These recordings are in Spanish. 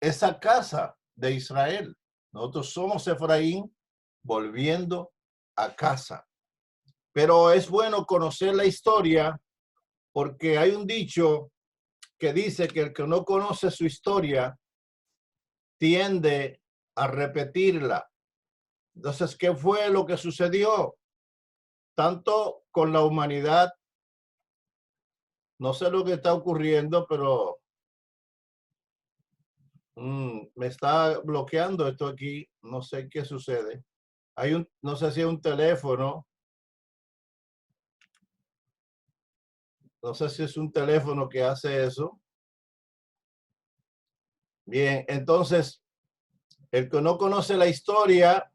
esa casa de Israel. Nosotros somos Efraín volviendo a casa. Pero es bueno conocer la historia porque hay un dicho que dice que el que no conoce su historia tiende a repetirla. Entonces, ¿qué fue lo que sucedió? Tanto con la humanidad, no sé lo que está ocurriendo, pero me está bloqueando esto aquí, no sé qué sucede. No sé si es un teléfono, no sé si es un teléfono que hace eso. Bien, entonces, el que no conoce la historia,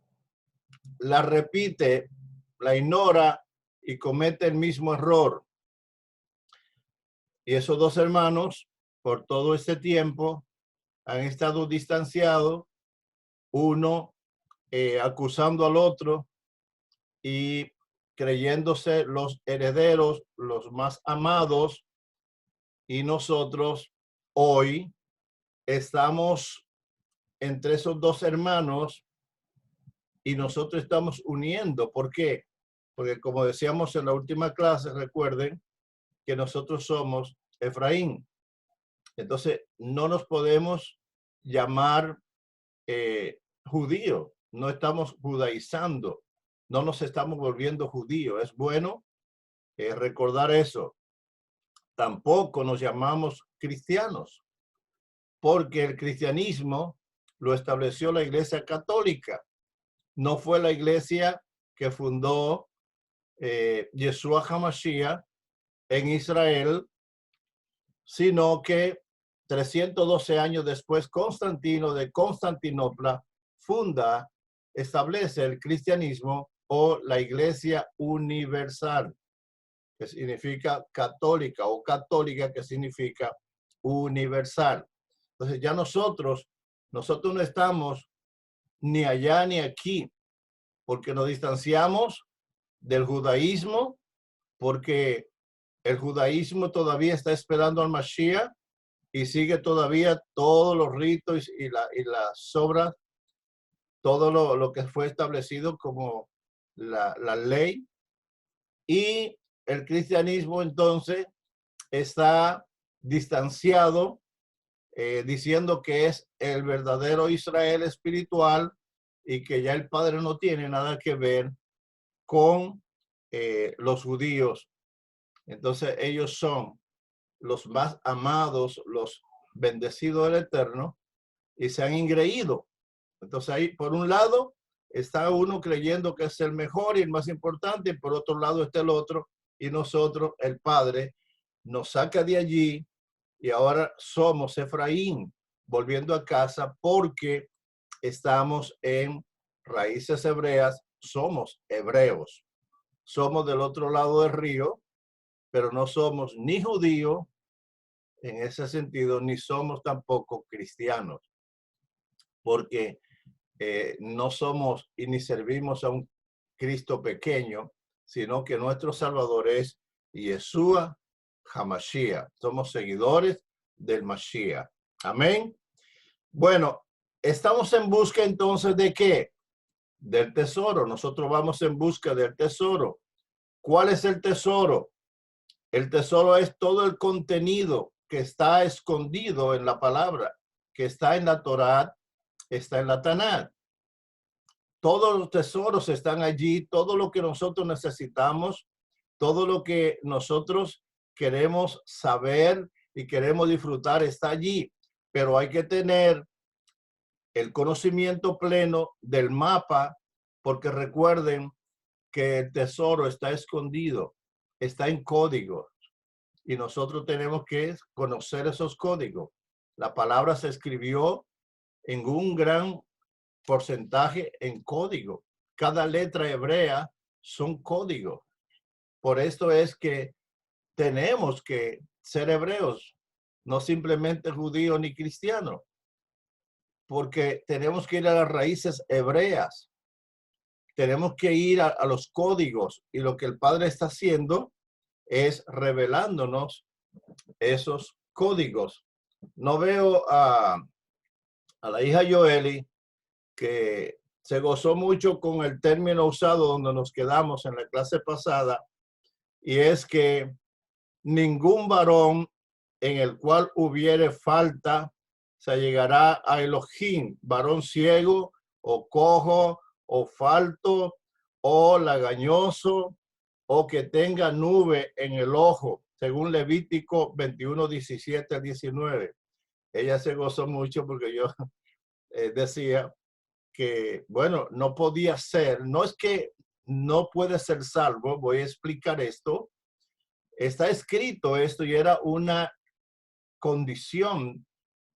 la repite, la ignora y comete el mismo error. Y esos dos hermanos, por todo este tiempo, han estado distanciados, uno acusando al otro y creyéndose los herederos, los más amados, y nosotros hoy estamos entre esos dos hermanos y nosotros estamos uniendo. ¿Por qué? Porque como decíamos en la última clase, recuerden que nosotros somos Efraín. Entonces, no nos podemos llamar judío, no estamos judaizando, no nos estamos volviendo judíos. Es bueno recordar eso. Tampoco nos llamamos cristianos, porque el cristianismo lo estableció la Iglesia Católica. No fue la iglesia que fundó Yeshua HaMashiach en Israel, sino que 312 años después, Constantino de Constantinopla establece el cristianismo o la Iglesia Universal, que significa católica, o católica, que significa universal. Entonces ya nosotros no estamos ni allá ni aquí, porque nos distanciamos del judaísmo, porque el judaísmo todavía está esperando al Mashiach y sigue todavía todos los ritos y las obras, todo lo que fue establecido como la ley. Y el cristianismo entonces está distanciado, diciendo que es el verdadero Israel espiritual y que ya el Padre no tiene nada que ver con los judíos. Entonces ellos son los más amados, los bendecidos del Eterno, y se han engreído. Entonces ahí, por un lado, está uno creyendo que es el mejor y el más importante, y por otro lado está el otro, y nosotros, el Padre, nos saca de allí, y ahora somos Efraín, volviendo a casa, porque estamos en raíces hebreas, somos hebreos. Somos del otro lado del río, pero no somos ni judíos en ese sentido, ni somos tampoco cristianos, porque no somos y ni servimos a un Cristo pequeño, sino que nuestro Salvador es Yeshua HaMashiach. Somos seguidores del Mashiach. Amén. Bueno, estamos en busca entonces de ¿qué? Del tesoro. Nosotros vamos en busca del tesoro. ¿Cuál es el tesoro? El tesoro es todo el contenido que está escondido en la palabra, que está en la Torá, está en la Tanakh. Todos los tesoros están allí, todo lo que nosotros necesitamos, todo lo que nosotros queremos saber y queremos disfrutar está allí, pero hay que tener el conocimiento pleno del mapa, porque recuerden que el tesoro está escondido, está en código, y nosotros tenemos que conocer esos códigos. La palabra se escribió en un gran porcentaje en código. Cada letra hebrea son códigos. Por esto es que tenemos que ser hebreos, no simplemente judíos ni cristianos, porque tenemos que ir a las raíces hebreas. Tenemos que ir a los códigos, y lo que el Padre está haciendo es revelándonos esos códigos. No veo a la hija Joeli, que se gozó mucho con el término usado donde nos quedamos en la clase pasada, y es que ningún varón en el cual hubiere falta se llegará a Elohim, varón ciego o cojo o falto o lagañoso o que tenga nube en el ojo, según Levítico 21, 17 al 19. Ella se gozó mucho porque yo decía que, bueno, no podía ser, no es que no puede ser salvo, voy a explicar esto. Está escrito esto y era una condición,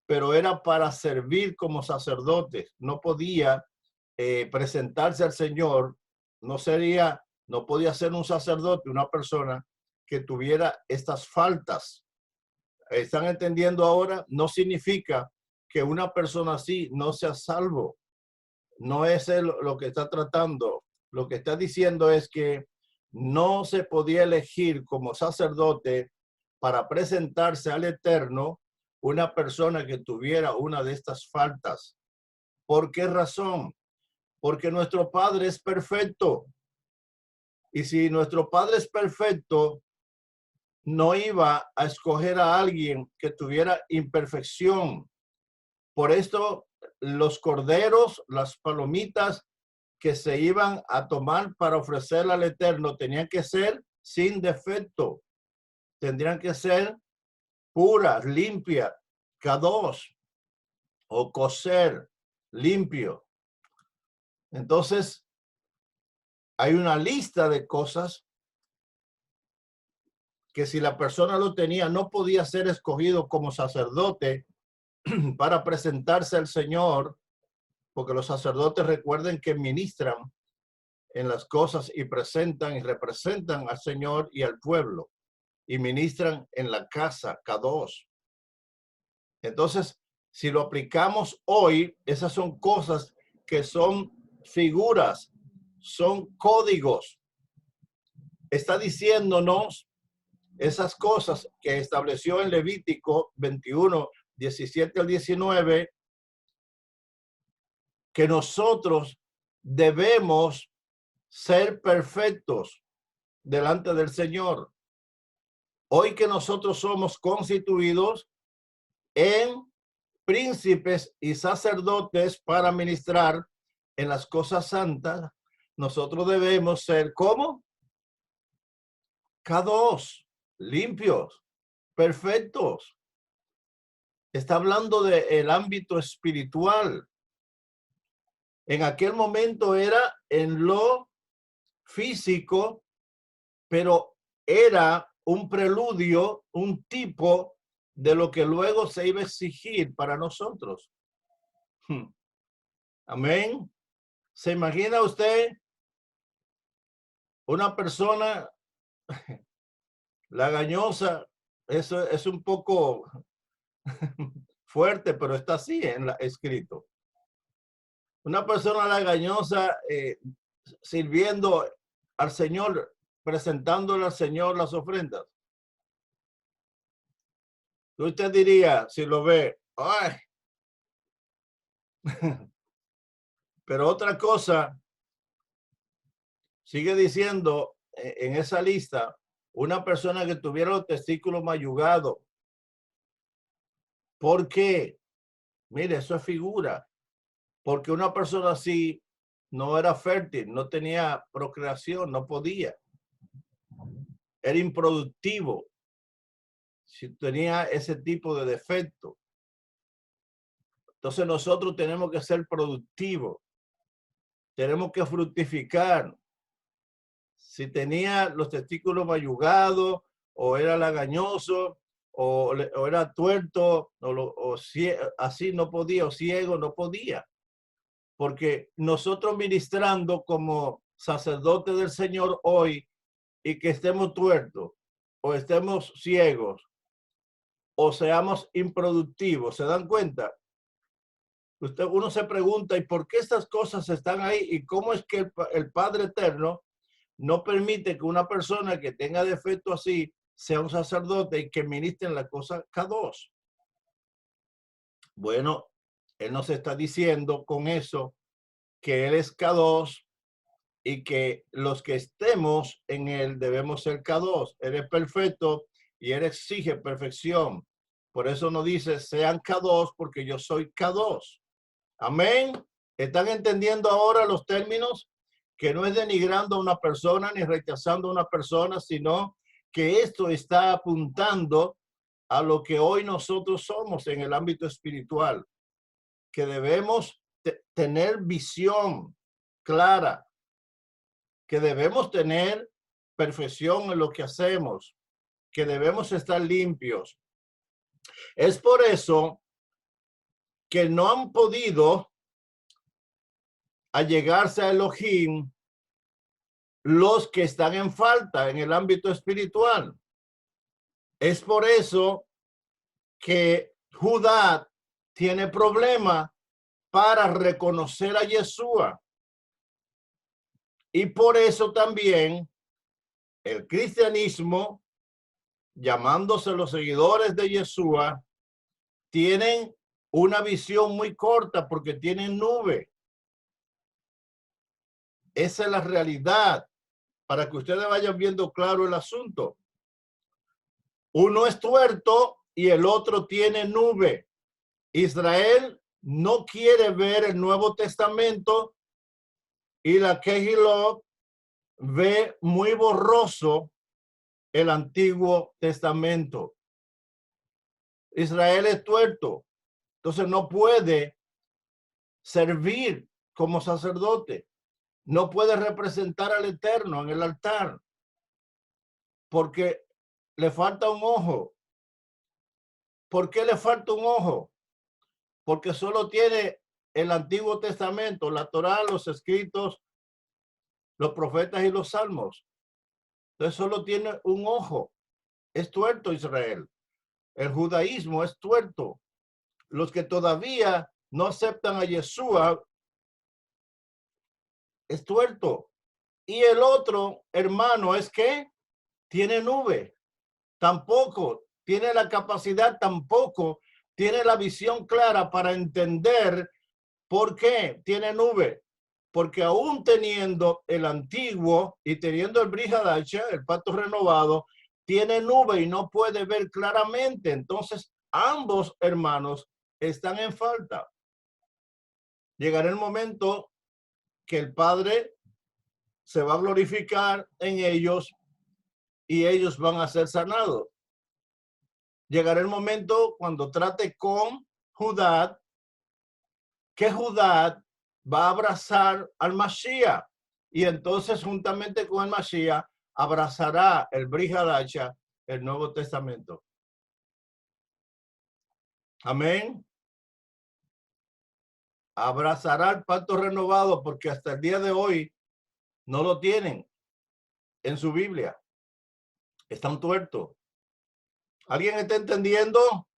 pero era para servir como sacerdotes. No podía presentarse al Señor, no podía ser un sacerdote, una persona que tuviera estas faltas. ¿Están entendiendo ahora? No significa que una persona así no sea salvo. No es lo que está tratando. Lo que está diciendo es que no se podía elegir como sacerdote para presentarse al Eterno una persona que tuviera una de estas faltas. ¿Por qué razón? Porque nuestro Padre es perfecto. Y si nuestro Padre es perfecto, no iba a escoger a alguien que tuviera imperfección. Por esto, los corderos, las palomitas que se iban a tomar para ofrecerle al Eterno tenían que ser sin defecto. Tendrían que ser puras, limpias, kadosh o kosher, limpio. Entonces, hay una lista de cosas que si la persona lo tenía, no podía ser escogido como sacerdote para presentarse al Señor, porque los sacerdotes recuerden que ministran en las cosas y presentan y representan al Señor y al pueblo y ministran en la casa, Kadosh. Entonces, si lo aplicamos hoy, esas son cosas que son figuras, son códigos. Está diciéndonos esas cosas que estableció en Levítico 21, 17 al 19, que nosotros debemos ser perfectos delante del Señor. Hoy que nosotros somos constituidos en príncipes y sacerdotes para ministrar en las cosas santas, nosotros debemos ser como Kadosh, limpios, perfectos. Está hablando del ámbito espiritual. En aquel momento era en lo físico, pero era un preludio, un tipo de lo que luego se iba a exigir para nosotros. Amén. ¿Se imagina usted una persona lagañosa? Eso es un poco fuerte, pero está así escrito. Una persona lagañosa sirviendo al Señor, presentándole al Señor las ofrendas. Usted diría, si lo ve, ¡ay! Pero otra cosa, sigue diciendo en esa lista, una persona que tuviera los testículos mayugados. ¿Por qué? Mire, eso es figura. Porque una persona así no era fértil, no tenía procreación, no podía. Era improductivo si tenía ese tipo de defecto. Entonces nosotros tenemos que ser productivos. Tenemos que fructificar. Si tenía los testículos mayugados o era lagañoso o era tuerto así no podía, o ciego no podía. Porque nosotros ministrando como sacerdotes del Señor hoy y que estemos tuertos o estemos ciegos o seamos improductivos, ¿se dan cuenta? Uno se pregunta, ¿y por qué estas cosas están ahí? ¿Y cómo es que el Padre Eterno no permite que una persona que tenga defecto así sea un sacerdote y que ministre en la cosa K2? Bueno, Él nos está diciendo con eso que Él es K2 y que los que estemos en Él debemos ser K2. Él es perfecto y Él exige perfección. Por eso no dice sean K2 porque yo soy K2. Amén. ¿Están entendiendo ahora los términos? Que no es denigrando a una persona ni rechazando a una persona, sino que esto está apuntando a lo que hoy nosotros somos en el ámbito espiritual, que debemos tener visión clara, que debemos tener perfección en lo que hacemos, que debemos estar limpios. Es por eso que no han podido allegarse a Elohim los que están en falta en el ámbito espiritual. Es por eso que Judá tiene problema para reconocer a Yeshua. Y por eso también el cristianismo, llamándose los seguidores de Yeshua, tienen una visión muy corta porque tienen nube. Esa es la realidad, para que ustedes vayan viendo claro el asunto. Uno es tuerto y el otro tiene nube. Israel no quiere ver el Nuevo Testamento y la Kehilot ve muy borroso el Antiguo Testamento. Israel es tuerto, entonces no puede servir como sacerdote, no puede representar al Eterno en el altar, porque le falta un ojo. ¿Por qué le falta un ojo? Porque solo tiene el Antiguo Testamento, la Torá, los escritos, los profetas y los salmos. Entonces solo tiene un ojo. Es tuerto Israel. El judaísmo es tuerto. Los que todavía no aceptan a Yeshua es tuerto. Y el otro hermano es que tiene nube. Tampoco tiene la capacidad, tampoco tiene la visión clara para entender por qué tiene nube. Porque aún teniendo el antiguo y teniendo el Brit Hadashah, el pacto renovado, tiene nube y no puede ver claramente. Entonces, ambos hermanos están en falta. Llegará el momento que el Padre se va a glorificar en ellos y ellos van a ser sanados. Llegará el momento cuando trate con Judá, que Judá va a abrazar al Mashiach y entonces juntamente con el Mashiach abrazará el Brit Hadashah, el Nuevo Testamento. Amén. Abrazará el pacto renovado porque hasta el día de hoy no lo tienen en su Biblia. Están tuertos. ¿Alguien está entendiendo?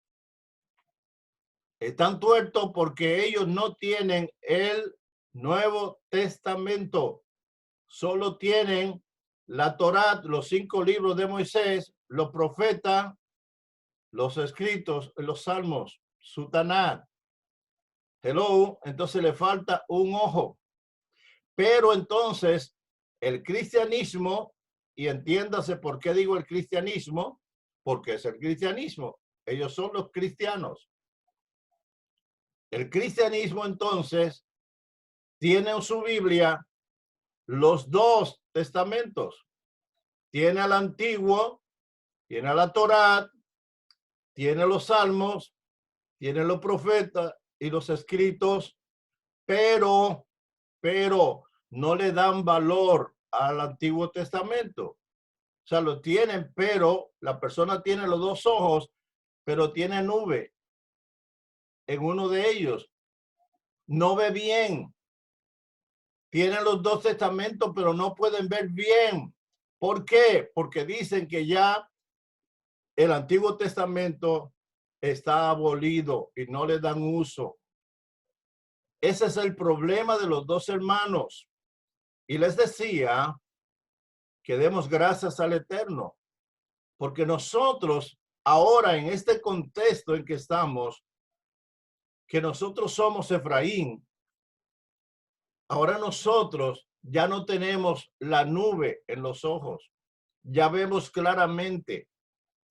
Están tuertos porque ellos no tienen el Nuevo Testamento. Solo tienen la Torá, los 5 libros de Moisés, los profetas, los escritos, los salmos, su Tanakh. Hello, entonces le falta un ojo. Pero entonces el cristianismo, y entiéndase por qué digo el cristianismo, porque es el cristianismo. Ellos son los cristianos. El cristianismo entonces tiene en su Biblia los 2 testamentos. Tiene al antiguo, tiene a la Torá, tiene los salmos, tiene los profetas y los escritos, pero no le dan valor al Antiguo Testamento. O sea, lo tienen, pero la persona tiene los 2 ojos, pero tiene nube en uno de ellos. No ve bien. Tienen los 2 testamentos, pero no pueden ver bien. ¿Por qué? Porque dicen que ya el Antiguo Testamento está abolido y no le dan uso. Ese es el problema de los 2 hermanos. Y les decía que demos gracias al Eterno, porque nosotros ahora en este contexto en que estamos, que nosotros somos Efraín, ahora nosotros ya no tenemos la nube en los ojos, ya vemos claramente,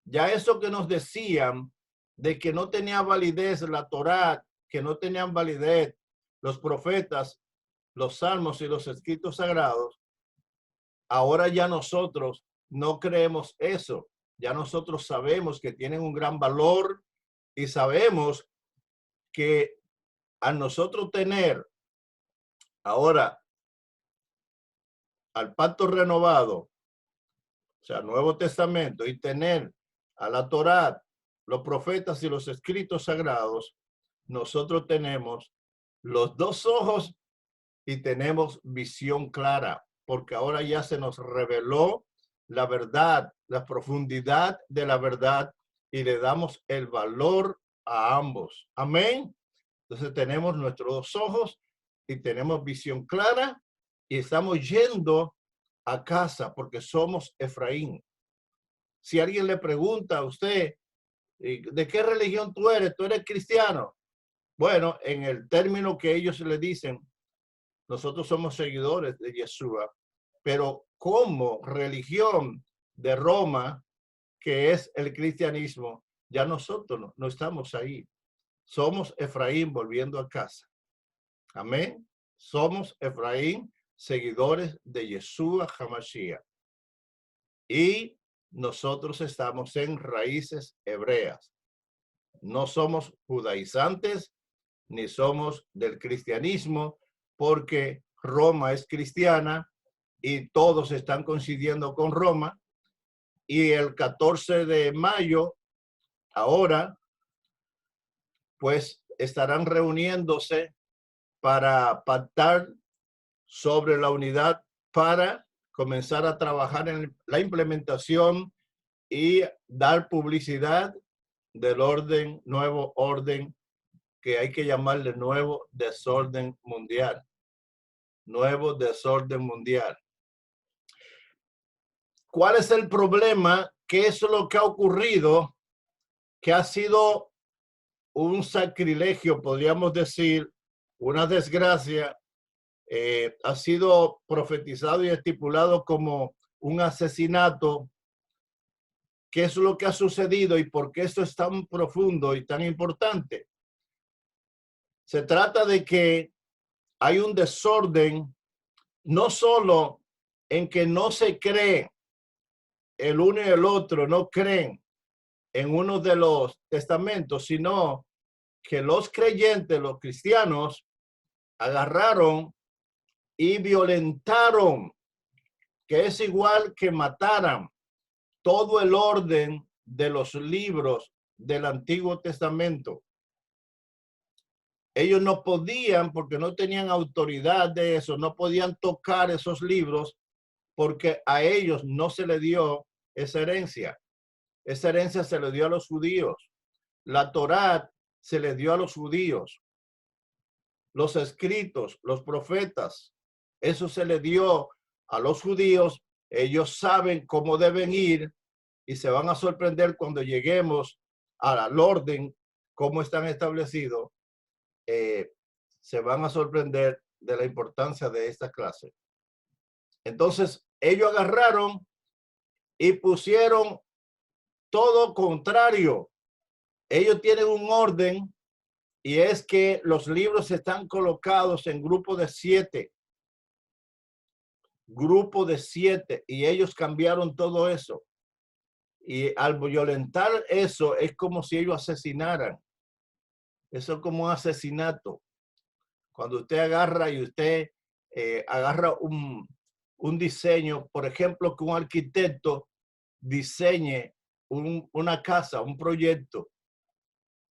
ya eso que nos decían de que no tenía validez la Torá, que no tenían validez los profetas, los salmos y los escritos sagrados, ahora ya nosotros no creemos eso, ya nosotros sabemos que tienen un gran valor y sabemos que a nosotros tener ahora al pacto renovado, o sea, Nuevo Testamento, y tener a la Torá, los profetas y los escritos sagrados, nosotros tenemos los dos ojos y tenemos visión clara, porque ahora ya se nos reveló la verdad, la profundidad de la verdad, y le damos el valor a ambos. Amén. Entonces tenemos nuestros dos ojos y tenemos visión clara y estamos yendo a casa porque somos Efraín. Si alguien le pregunta a usted, ¿de qué religión tú eres? ¿Tú eres cristiano? Bueno, en el término que ellos le dicen, nosotros somos seguidores de Yeshua, pero como religión de Roma, que es el cristianismo, ya nosotros no estamos ahí. Somos Efraín volviendo a casa. Amén. Somos Efraín, seguidores de Yeshua HaMashiach. Y nosotros estamos en raíces hebreas. No somos judaizantes ni somos del cristianismo, porque Roma es cristiana y todos están coincidiendo con Roma. Y el 14 de mayo, ahora, pues estarán reuniéndose para pactar sobre la unidad para comenzar a trabajar en la implementación y dar publicidad del nuevo orden que hay que llamarle nuevo desorden mundial. Nuevo desorden mundial. ¿Cuál es el problema? ¿Qué es lo que ha ocurrido? Que ha sido un sacrilegio, podríamos decir, una desgracia. Ha sido profetizado y estipulado como un asesinato. ¿Qué es lo que ha sucedido y por qué esto es tan profundo y tan importante? Se trata de que hay un desorden, no solo en que no se cree el uno y el otro, no creen en uno de los testamentos, sino que los creyentes, los cristianos, agarraron y violentaron, que es igual que mataran todo el orden de los libros del Antiguo Testamento. Ellos no podían, porque no tenían autoridad de eso, no podían tocar esos libros porque a ellos no se le dio esa herencia. Esa herencia se le dio a los judíos. La Torá se le dio a los judíos. Los escritos, los profetas, eso se le dio a los judíos. Ellos saben cómo deben ir y se van a sorprender cuando lleguemos al orden, cómo están establecidos. Se van a sorprender de la importancia de esta clase. Entonces, ellos agarraron y pusieron todo contrario. Ellos tienen un orden y es que los libros están colocados en grupos de 7. Grupo de 7 y ellos cambiaron todo eso. Y al violentar eso es como si ellos asesinaran. Eso es como un asesinato. Cuando usted agarra y usted agarra un diseño, por ejemplo, que un arquitecto diseñe una casa, un proyecto,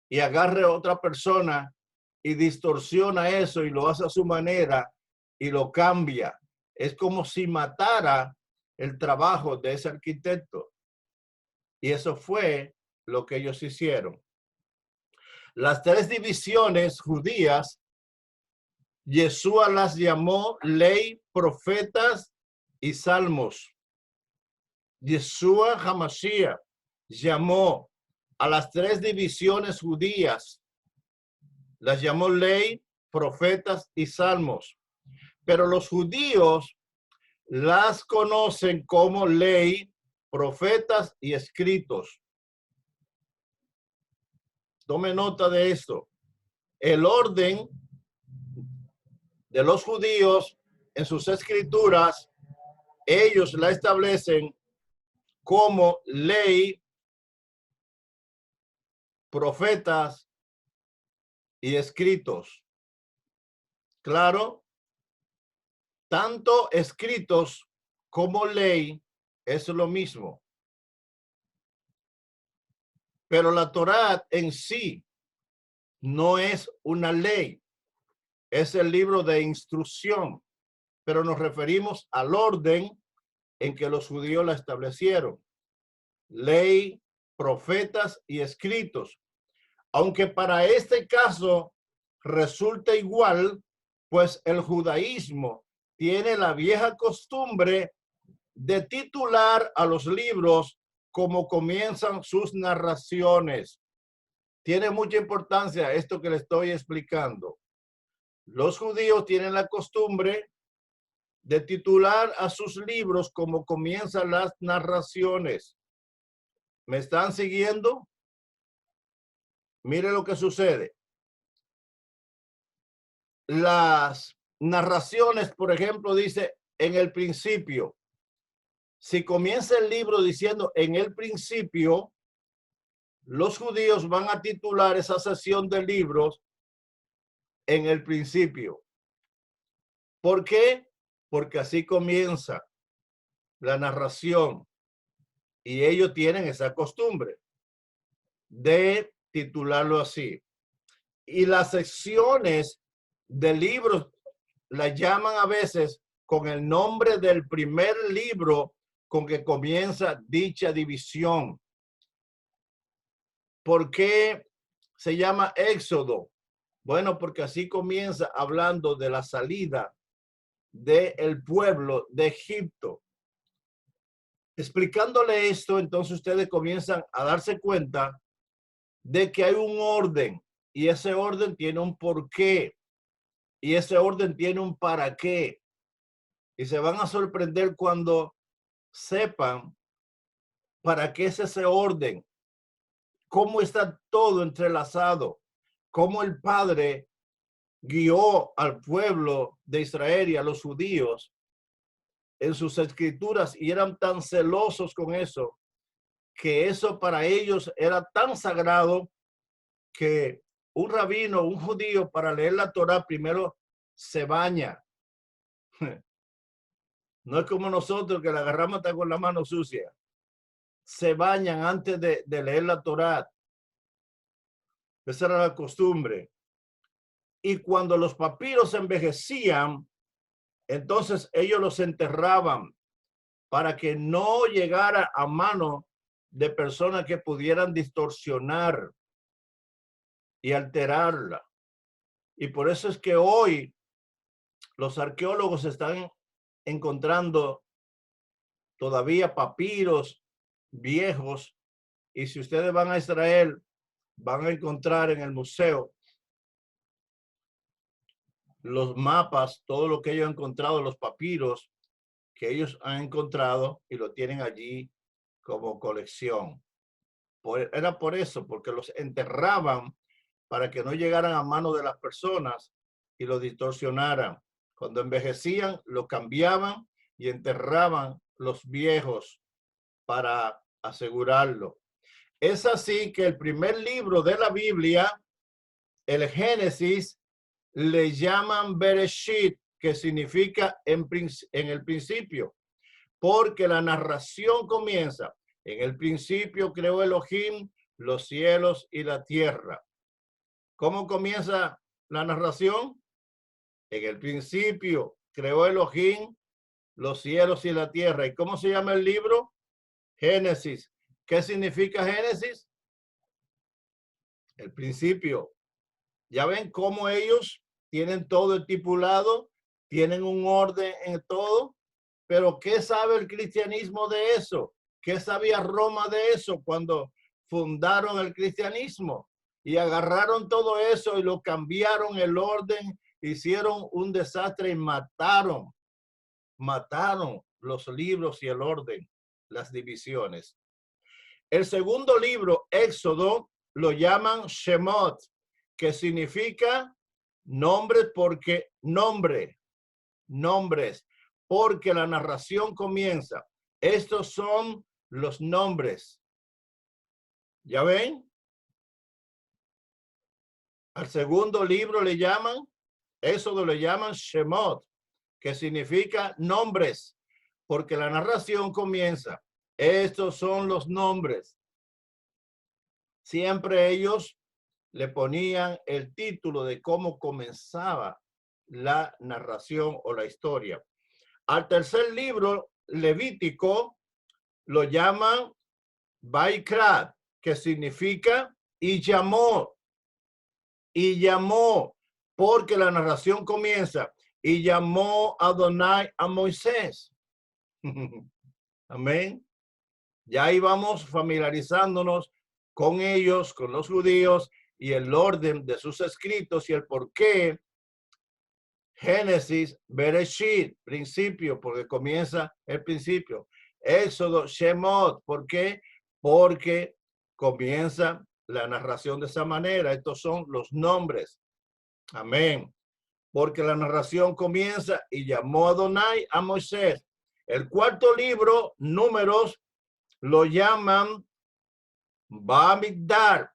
y agarre a otra persona y distorsiona eso y lo hace a su manera y lo cambia. Es como si matara el trabajo de ese arquitecto. Y eso fue lo que ellos hicieron. Las 3 divisiones judías, Yeshua las llamó ley, profetas y salmos. Yeshua HaMashiach llamó a las 3 divisiones judías Las llamó ley, profetas y salmos. Pero los judíos las conocen como ley, profetas y escritos. Tome nota de esto. El orden de los judíos en sus escrituras, ellos la establecen como ley, profetas y escritos. Claro, tanto escritos como ley es lo mismo. Pero la Torá en sí no es una ley, es el libro de instrucción, pero nos referimos al orden en que los judíos la establecieron. Ley, profetas y escritos. Aunque para este caso resulta igual, pues el judaísmo tiene la vieja costumbre de titular a los libros como comienzan sus narraciones. Tiene mucha importancia esto que le estoy explicando. Los judíos tienen la costumbre de titular a sus libros como comienzan las narraciones. ¿Me están siguiendo? Mire lo que sucede. Las narraciones, por ejemplo, dice en el principio. Si comienza el libro diciendo en el principio, los judíos van a titular esa sección de libros en el principio. ¿Por qué? Porque así comienza la narración y ellos tienen esa costumbre de titularlo así. Y las secciones de libros las llaman a veces con el nombre del primer libro con que comienza dicha división. ¿Por qué se llama Éxodo? Bueno, porque así comienza hablando de la salida del pueblo de Egipto. Explicándole esto, entonces ustedes comienzan a darse cuenta de que hay un orden y ese orden tiene un porqué y ese orden tiene un para qué. Y se van a sorprender cuando sepan para qué es ese orden, cómo está todo entrelazado, cómo el Padre guió al pueblo de Israel y a los judíos en sus escrituras y eran tan celosos con eso, que eso para ellos era tan sagrado que un rabino, un judío, para leer la Torá primero se baña. No es como nosotros que la agarramos hasta con la mano sucia. Se bañan antes de leer la Torá. Esa era la costumbre. Y cuando los papiros envejecían, entonces ellos los enterraban para que no llegara a mano de personas que pudieran distorsionar y alterarla. Y por eso es que hoy los arqueólogos están encontrando todavía papiros viejos. Y si ustedes van a Israel, van a encontrar en el museo los mapas, todo lo que ellos han encontrado, los papiros que ellos han encontrado y lo tienen allí como colección. Era por eso, porque los enterraban para que no llegaran a manos de las personas y lo distorsionaran. Cuando envejecían, lo cambiaban y enterraban los viejos para asegurarlo. Es así que el primer libro de la Biblia, el Génesis, le llaman Bereshit, que significa en el principio, porque la narración comienza. En el principio creó Elohim los cielos y la tierra. ¿Cómo comienza la narración? En el principio creó Elohim los cielos y la tierra. ¿Y cómo se llama el libro? Génesis. ¿Qué significa Génesis? El principio. Ya ven cómo ellos tienen todo estipulado, tienen un orden en todo, pero ¿qué sabe el cristianismo de eso? ¿Qué sabía Roma de eso cuando fundaron el cristianismo? Y agarraron todo eso y lo cambiaron el orden, hicieron un desastre y mataron los libros y el orden, las divisiones. El segundo libro, Éxodo, lo llaman Shemot, que significa nombres porque nombres, porque la narración comienza. Estos son los nombres. ¿Ya ven? Al segundo libro le llaman, Éxodo le llaman Shemot, que significa nombres, porque la narración comienza. Estos son los nombres. Siempre ellos le ponían el título de cómo comenzaba la narración o la historia. Al tercer libro, Levítico, lo llaman Vaikra, que significa y llamó, porque la narración comienza, y llamó Adonai a Moisés. Amén. Ya ahí vamos familiarizándonos con ellos, con los judíos, y el orden de sus escritos y el por qué. Génesis, Bereshit, principio, porque comienza el principio. Éxodo, Shemot, ¿por qué? Porque comienza la narración de esa manera. Estos son los nombres. Amén. Porque la narración comienza y llamó Adonai a Moisés. El cuarto libro, Números, lo llaman Bamidbar,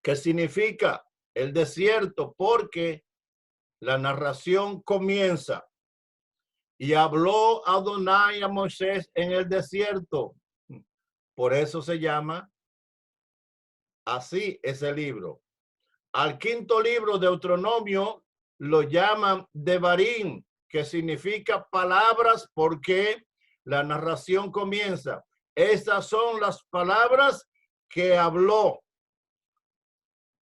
que significa el desierto, porque la narración comienza y habló Adonai a Moisés en el desierto. Por eso se llama así ese libro. Al quinto libro, Deuteronomio, lo llaman Devarim, que significa palabras, porque la narración comienza. Estas son las palabras que habló.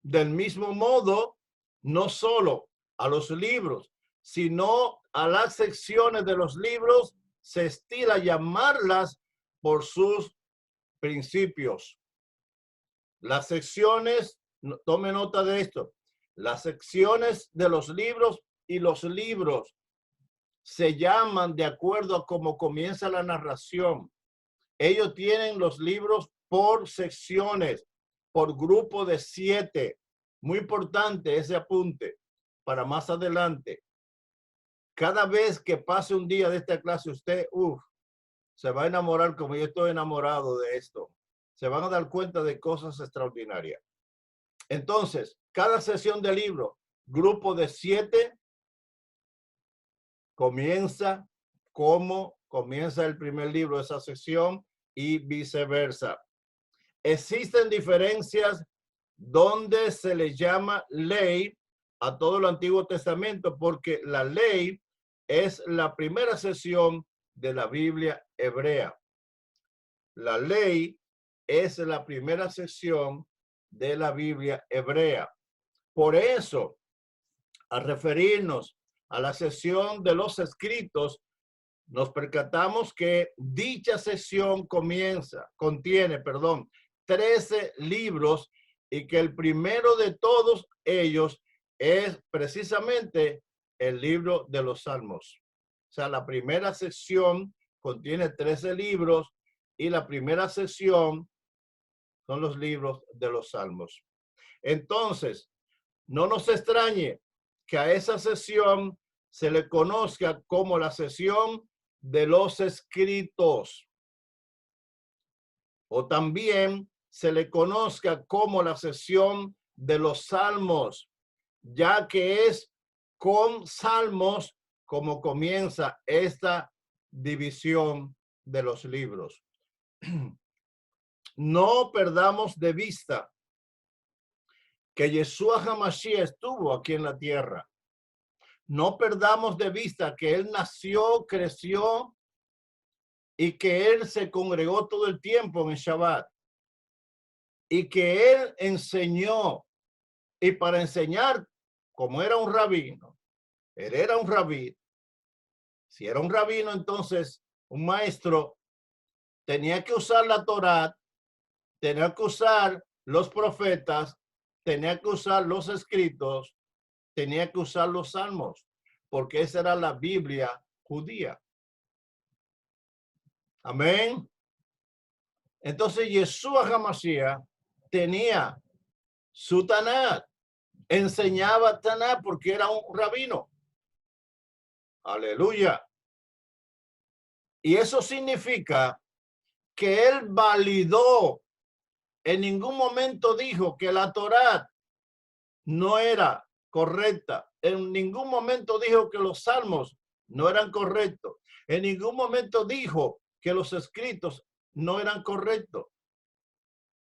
Del mismo modo, no solo a los libros, sino a las secciones de los libros, se estila llamarlas por sus principios. Las secciones, tome nota de esto, las secciones de los libros y los libros se llaman de acuerdo a cómo comienza la narración. Ellos tienen los libros por secciones, por grupo de 7. Muy importante ese apunte para más adelante. Cada vez que pase un día de esta clase, usted se va a enamorar como yo estoy enamorado de esto. Se van a dar cuenta de cosas extraordinarias. Entonces, cada sesión de libro, grupo de 7, comienza como comienza el primer libro de esa sección y viceversa. Existen diferencias donde se le llama ley a todo el Antiguo Testamento, porque la ley es la primera sección de la Biblia hebrea. La ley es la primera sección de la Biblia hebrea. Por eso, al referirnos a la sección de los escritos, nos percatamos que dicha sección contiene 13 libros, y que el primero de todos ellos es precisamente el libro de los Salmos. O sea, la primera sección contiene 13 libros y la primera sección son los libros de los Salmos. Entonces, no nos extrañe que a esa sección se le conozca como la sección de los escritos, o también se le conozca como la sección de los salmos, ya que es con salmos como comienza esta división de los libros. No perdamos de vista que Yeshua HaMashiach estuvo aquí en la tierra. No perdamos de vista que él nació, creció y que él se congregó todo el tiempo en el Shabbat. Y que él enseñó, y para enseñar, como era un rabino, él era un rabí. Si era un rabino, entonces un maestro tenía que usar la Torá, tenía que usar los profetas, tenía que usar los escritos, tenía que usar los salmos, porque esa era la Biblia judía. Amén. Entonces Yeshua HaMashiach tenía su Tanat, enseñaba Tanat porque era un rabino. Aleluya. Y eso significa que él validó, en ningún momento dijo que la Torá no era correcta. En ningún momento dijo que los salmos no eran correctos. En ningún momento dijo que los escritos no eran correctos.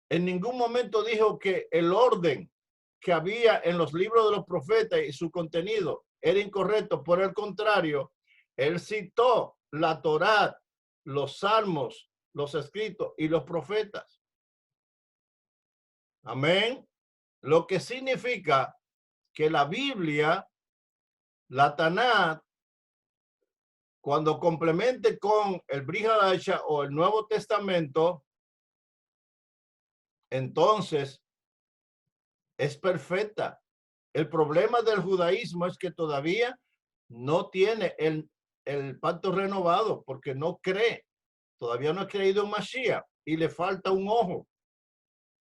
En ningún momento dijo que el orden que había en los libros de los profetas y su contenido era incorrecto. Por el contrario, él citó la Torá, los salmos, los escritos y los profetas. Amén. Lo que significa que la Biblia, la Tanat, cuando complemente con el Brit Hadasha o el Nuevo Testamento, entonces es perfecta. El problema del judaísmo es que todavía no tiene el pacto renovado porque no cree. Todavía no ha creído en Mashiach y le falta un ojo.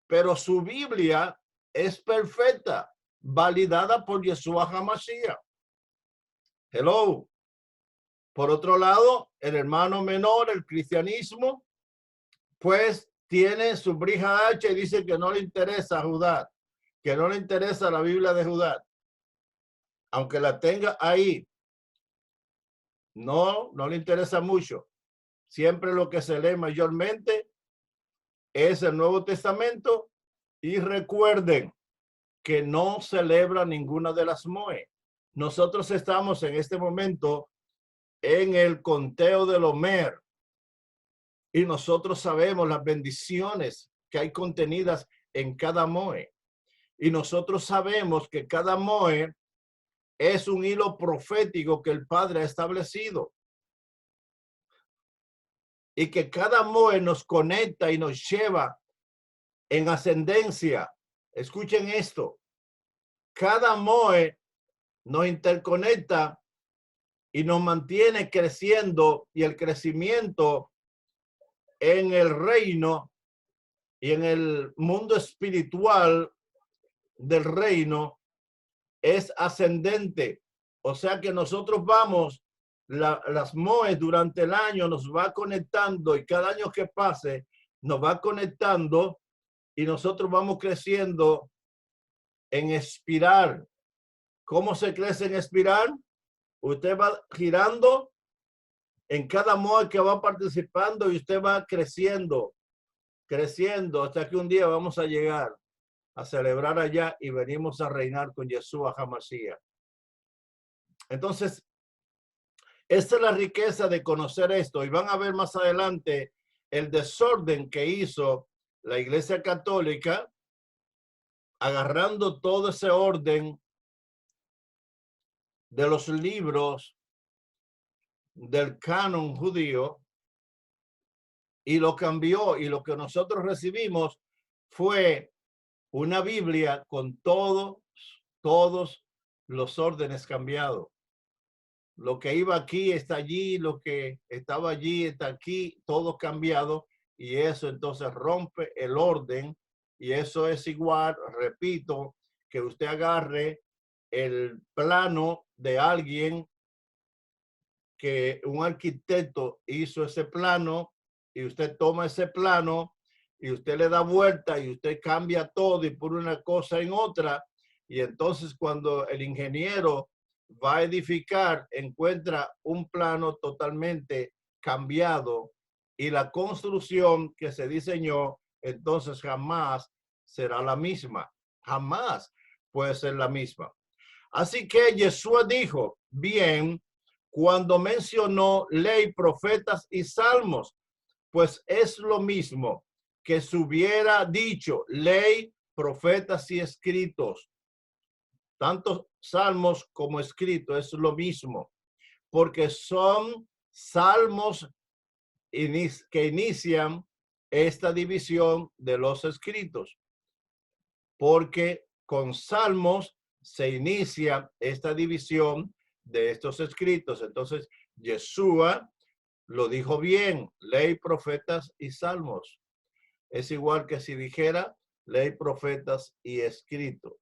Pero su Biblia es perfecta, validada por Yeshua HaMashiach. Hello. Por otro lado, el hermano menor, el cristianismo, pues tiene su Brit Hadasha y dice que no le interesa Judá, que no le interesa la Biblia de Judá. Aunque la tenga ahí, no le interesa mucho. Siempre lo que se lee mayormente es el Nuevo Testamento y recuerden que no celebra ninguna de las Moe. Nosotros estamos en este momento en el conteo del Omer y nosotros sabemos las bendiciones que hay contenidas en cada Moe. Y nosotros sabemos que cada Moe es un hilo profético que el Padre ha establecido. Y que cada Moe nos conecta y nos lleva en ascendencia. Escuchen esto. Cada Moe nos interconecta y nos mantiene creciendo, y el crecimiento en el reino y en el mundo espiritual del reino es ascendente. O sea que nosotros vamos, las Moes durante el año nos va conectando y cada año que pase nos va conectando y nosotros vamos creciendo en espiral. ¿Cómo se crece en espiral? Usted va girando en cada Moe que va participando y usted va creciendo hasta que un día vamos a llegar a celebrar allá y venimos a reinar con Yeshua HaMashiach. Entonces, esta es la riqueza de conocer esto y van a ver más adelante el desorden que hizo la Iglesia Católica agarrando todo ese orden de los libros del canon judío y lo cambió, y lo que nosotros recibimos fue una Biblia con todos los órdenes cambiados. Lo que iba aquí está allí, lo que estaba allí está aquí, todo cambiado, y eso entonces rompe el orden, y eso es igual, repito, que usted agarre el plano de alguien, que un arquitecto hizo ese plano, y usted toma ese plano y usted le da vuelta y usted cambia todo y pone una cosa en otra, y entonces cuando el ingeniero va a edificar encuentra un plano totalmente cambiado y la construcción que se diseñó entonces jamás será la misma, jamás puede ser la misma. Así que Yeshua dijo, bien, cuando mencionó ley, profetas y salmos, pues es lo mismo que se hubiera dicho ley, profetas y escritos. Tanto salmos como escritos es lo mismo, porque son salmos que inician esta división de los escritos. porque con salmos se inicia esta división de estos escritos. Entonces, Yeshua lo dijo bien: ley, profetas y salmos. Es igual que si dijera ley, profetas y escrito.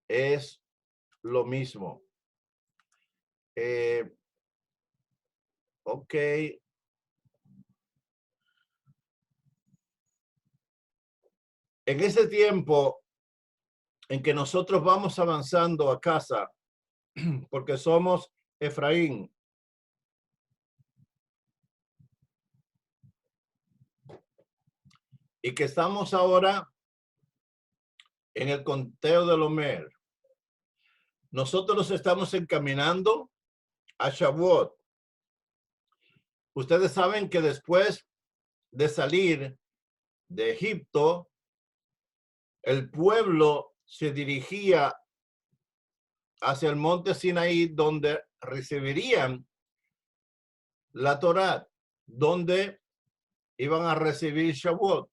Es lo mismo. Ok. En ese tiempo en que nosotros vamos avanzando a casa, porque somos Efraín, y que estamos ahora en el conteo del Omer, nosotros nos estamos encaminando a Shavuot. Ustedes saben que después de salir de Egipto, el pueblo se dirigía hacia el monte Sinaí, donde recibirían la Torá, donde iban a recibir Shavuot.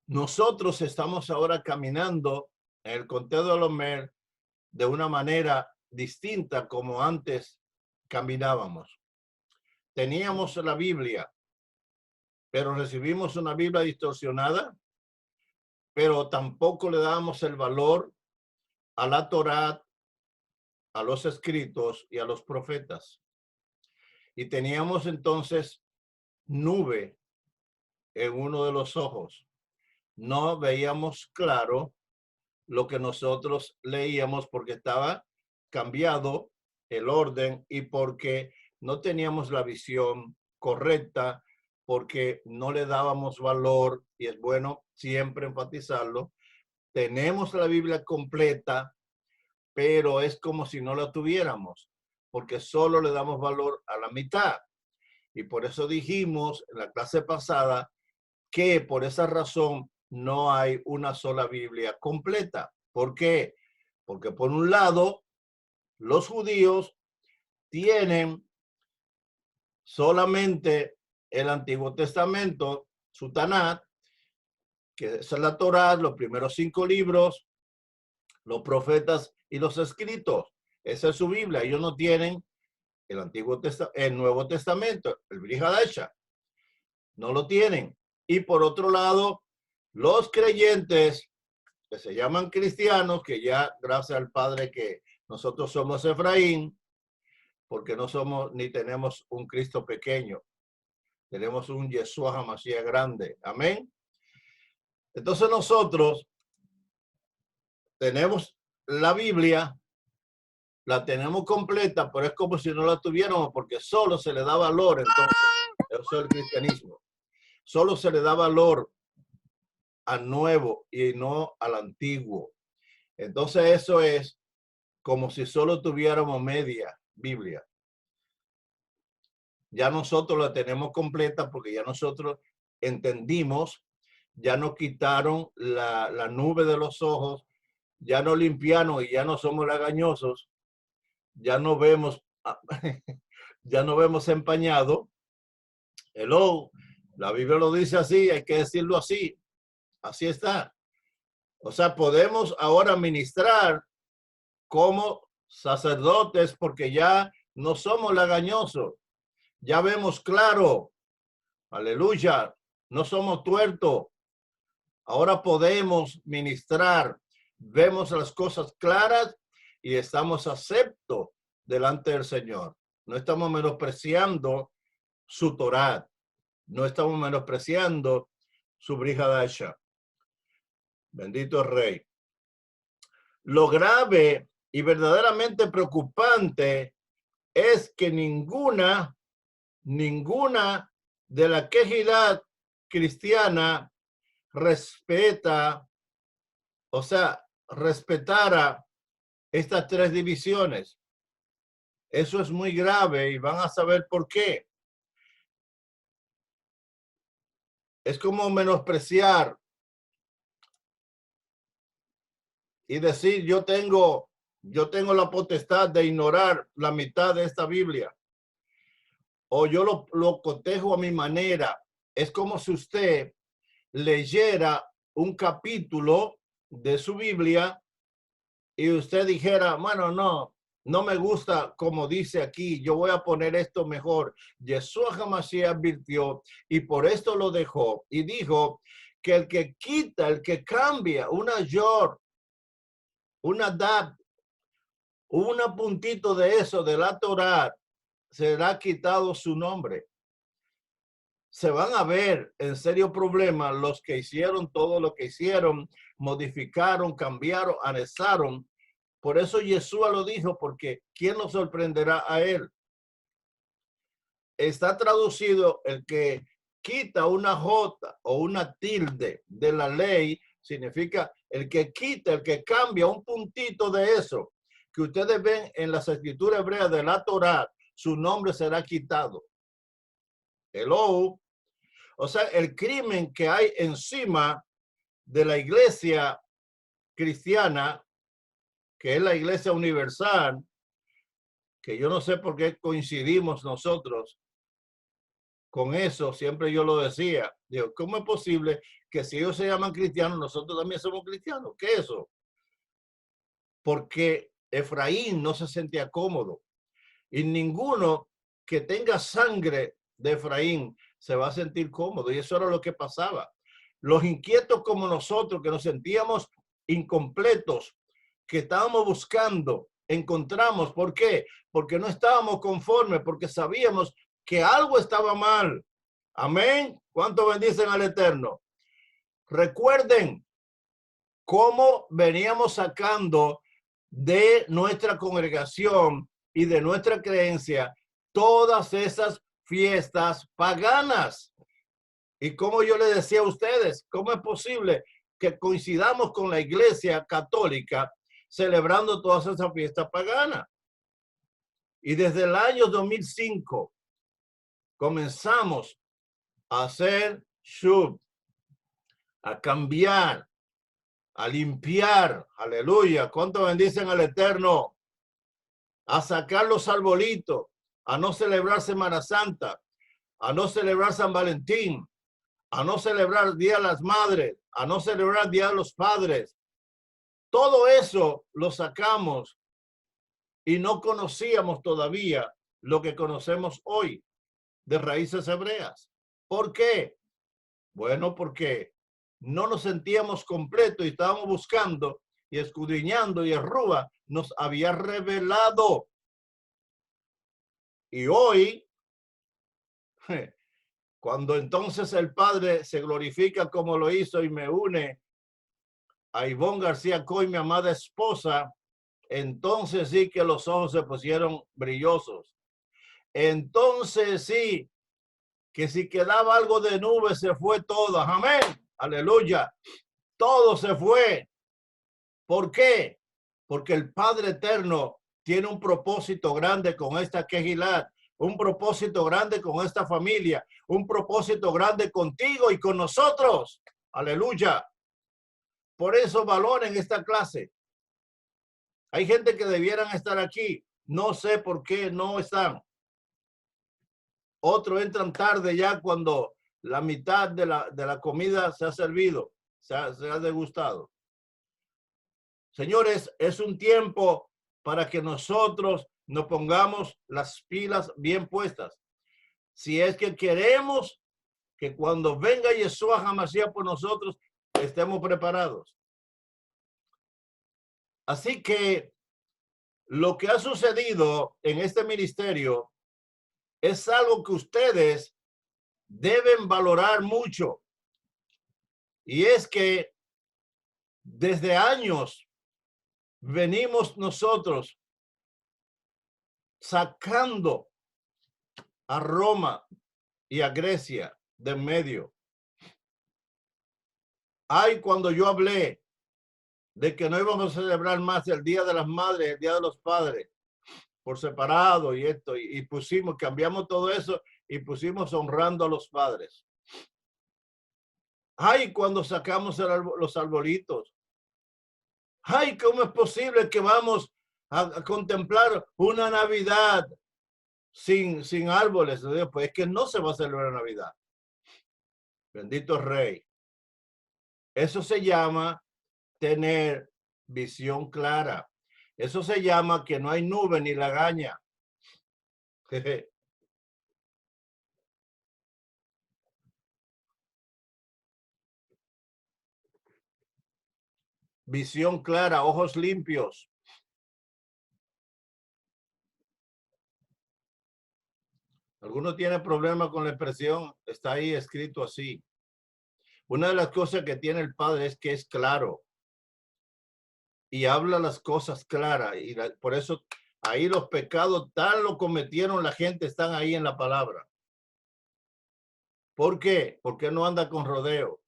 Nosotros estamos ahora caminando en el conteo del Omer de una manera distinta como antes caminábamos. Teníamos la Biblia, pero recibimos una Biblia distorsionada, pero tampoco le damos el valor a la Torá, a los escritos y a los profetas. Y teníamos entonces nube en uno de los ojos. No veíamos claro lo que nosotros leíamos porque estaba cambiado el orden y porque no teníamos la visión correcta, porque no le dábamos valor, y es bueno siempre enfatizarlo. Tenemos la Biblia completa, pero es como si no la tuviéramos, porque solo le damos valor a la mitad. Y por eso dijimos en la clase pasada que por esa razón no hay una sola Biblia completa. ¿Por qué? Porque por un lado, los judíos tienen solamente el Antiguo Testamento, su Tanat, que es la Torá, los primeros 5 libros, los profetas y los escritos. Esa es su Biblia. Ellos no tienen el Nuevo Testamento, el Brit Hadasha. No lo tienen. Y por otro lado, los creyentes que se llaman cristianos, que ya gracias al Padre que nosotros somos Efraín, porque no somos ni tenemos un Cristo pequeño, tenemos un Yeshua HaMashiach grande. Amén. Entonces nosotros tenemos la Biblia, la tenemos completa, pero es como si no la tuviéramos, porque solo se le da valor. Entonces, eso es el cristianismo. Solo se le da valor al nuevo y no al antiguo. Entonces eso es como si solo tuviéramos media Biblia. Ya nosotros la tenemos completa porque ya nosotros entendimos, ya nos quitaron la nube de los ojos, ya nos limpiaron y ya no somos lagañosos, ya no vemos, ya no vemos empañado. Hello, la Biblia lo dice así, hay que decirlo así. Así está. O sea, podemos ahora ministrar como sacerdotes porque ya no somos lagañosos. Ya vemos claro. Aleluya. No somos tuertos. Ahora podemos ministrar. Vemos las cosas claras y estamos aceptos delante del Señor. No estamos menospreciando su Torá. No estamos menospreciando su Brit Hadasha. Bendito el Rey. Lo grave y verdaderamente preocupante es que ninguna de la Kehilá cristiana respetara estas 3 divisiones. Eso es muy grave y van a saber por qué. Es como menospreciar y decir yo tengo la potestad de ignorar la mitad de esta Biblia, o yo lo cotejo a mi manera. Es como si usted leyera un capítulo de su Biblia y usted dijera, bueno, no me gusta como dice aquí, yo voy a poner esto mejor. Yeshua Hamashiach advirtió y por esto lo dejó y dijo que el que quita, el que cambia una yor, una dad, un puntito de eso de la Torá, será quitado su nombre. Se van a ver en serio problemas los que hicieron todo lo que hicieron, modificaron, cambiaron, anexaron. Por eso Yeshua lo dijo, porque ¿quién nos sorprenderá a él? Está traducido el que quita una jota o una tilde de la ley, significa el que quita, el que cambia un puntito de eso, que ustedes ven en las escrituras hebreas de la Torá, su nombre será quitado. Hello. O sea, el crimen que hay encima de la iglesia cristiana, que es la iglesia universal, que yo no sé por qué coincidimos nosotros con eso, siempre yo lo decía. Digo, ¿cómo es posible que si ellos se llaman cristianos, nosotros también somos cristianos? ¿Qué es eso? Porque Efraín no se sentía cómodo y ninguno que tenga sangre de Efraín se va a sentir cómodo, y eso era lo que pasaba. Los inquietos como nosotros, que nos sentíamos incompletos, que estábamos buscando, encontramos. ¿Por qué? Porque no estábamos conformes, porque sabíamos que algo estaba mal. Amén. ¿Cuánto bendicen al Eterno? Recuerden cómo veníamos sacando de nuestra congregación y de nuestra creencia todas esas fiestas paganas. Y como yo le decía a ustedes, ¿cómo es posible que coincidamos con la iglesia católica celebrando todas esas fiestas paganas? Y desde el año 2005 comenzamos a hacer shub, a cambiar, a limpiar, aleluya, ¿cuánto bendicen al Eterno? A sacar los arbolitos, a no celebrar Semana Santa, a no celebrar San Valentín, a no celebrar Día de las Madres, a no celebrar Día de los Padres. Todo eso lo sacamos y no conocíamos todavía lo que conocemos hoy de raíces hebreas. ¿Por qué? Bueno, porque no nos sentíamos completos y estábamos buscando y escudriñando, y Errúa nos había revelado. Y hoy, cuando entonces el Padre se glorifica como lo hizo y me une a Ivonne García Coy, mi amada esposa, entonces sí que los ojos se pusieron brillosos. Entonces sí, que si quedaba algo de nube, se fue todo. Amén. Aleluya. Todo se fue. ¿Por qué? Porque el Padre Eterno tiene un propósito grande con esta Quejilat, un propósito grande con esta familia, un propósito grande contigo y con nosotros. Aleluya. Por eso valoren esta clase. Hay gente que debieran estar aquí. No sé por qué no están. Otros entran tarde ya cuando la mitad de la comida se ha servido, se ha degustado. Señores, es un tiempo para que nosotros nos pongamos las pilas bien puestas. Si es que queremos que cuando venga Yeshua Hamashiach por nosotros, estemos preparados. Así que lo que ha sucedido en este ministerio es algo que ustedes deben valorar mucho. Y es que desde años venimos nosotros sacando a Roma y a Grecia de en medio. Ay, cuando yo hablé de que no íbamos a celebrar más el Día de las Madres, el Día de los Padres, por separado y esto, y pusimos, cambiamos todo eso y pusimos honrando a los padres. Ay, cuando sacamos los arbolitos. Ay, ¿cómo es posible que vamos a contemplar una Navidad sin árboles? Pues es que no se va a celebrar Navidad. Bendito Rey. Eso se llama tener visión clara. Eso se llama que no hay nube ni lagaña. Visión clara, ojos limpios. Alguno tiene problema con la expresión, está ahí escrito así. Una de las cosas que tiene el Padre es que es claro y habla las cosas claras, y por eso ahí los pecados tal lo cometieron la gente, están ahí en la palabra. ¿Por qué? Porque no anda con rodeo.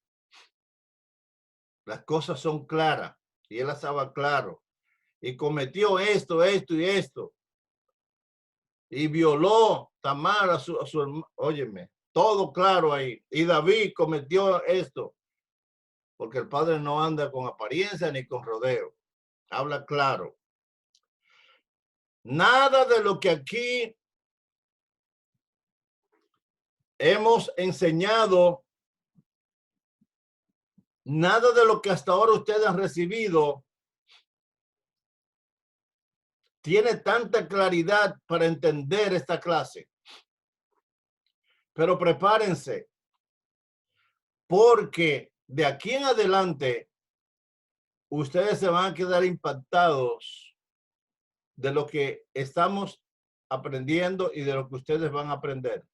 Las cosas son claras y él las estaba claro. Y cometió esto, esto y esto. Y violó Tamar a su óyeme, todo claro ahí. Y David cometió esto. Porque el Padre no anda con apariencia ni con rodeo. Habla claro. Nada de lo que aquí hemos enseñado, nada de lo que hasta ahora ustedes han recibido tiene tanta claridad para entender esta clase. Pero prepárense, porque de aquí en adelante ustedes se van a quedar impactados de lo que estamos aprendiendo y de lo que ustedes van a aprender.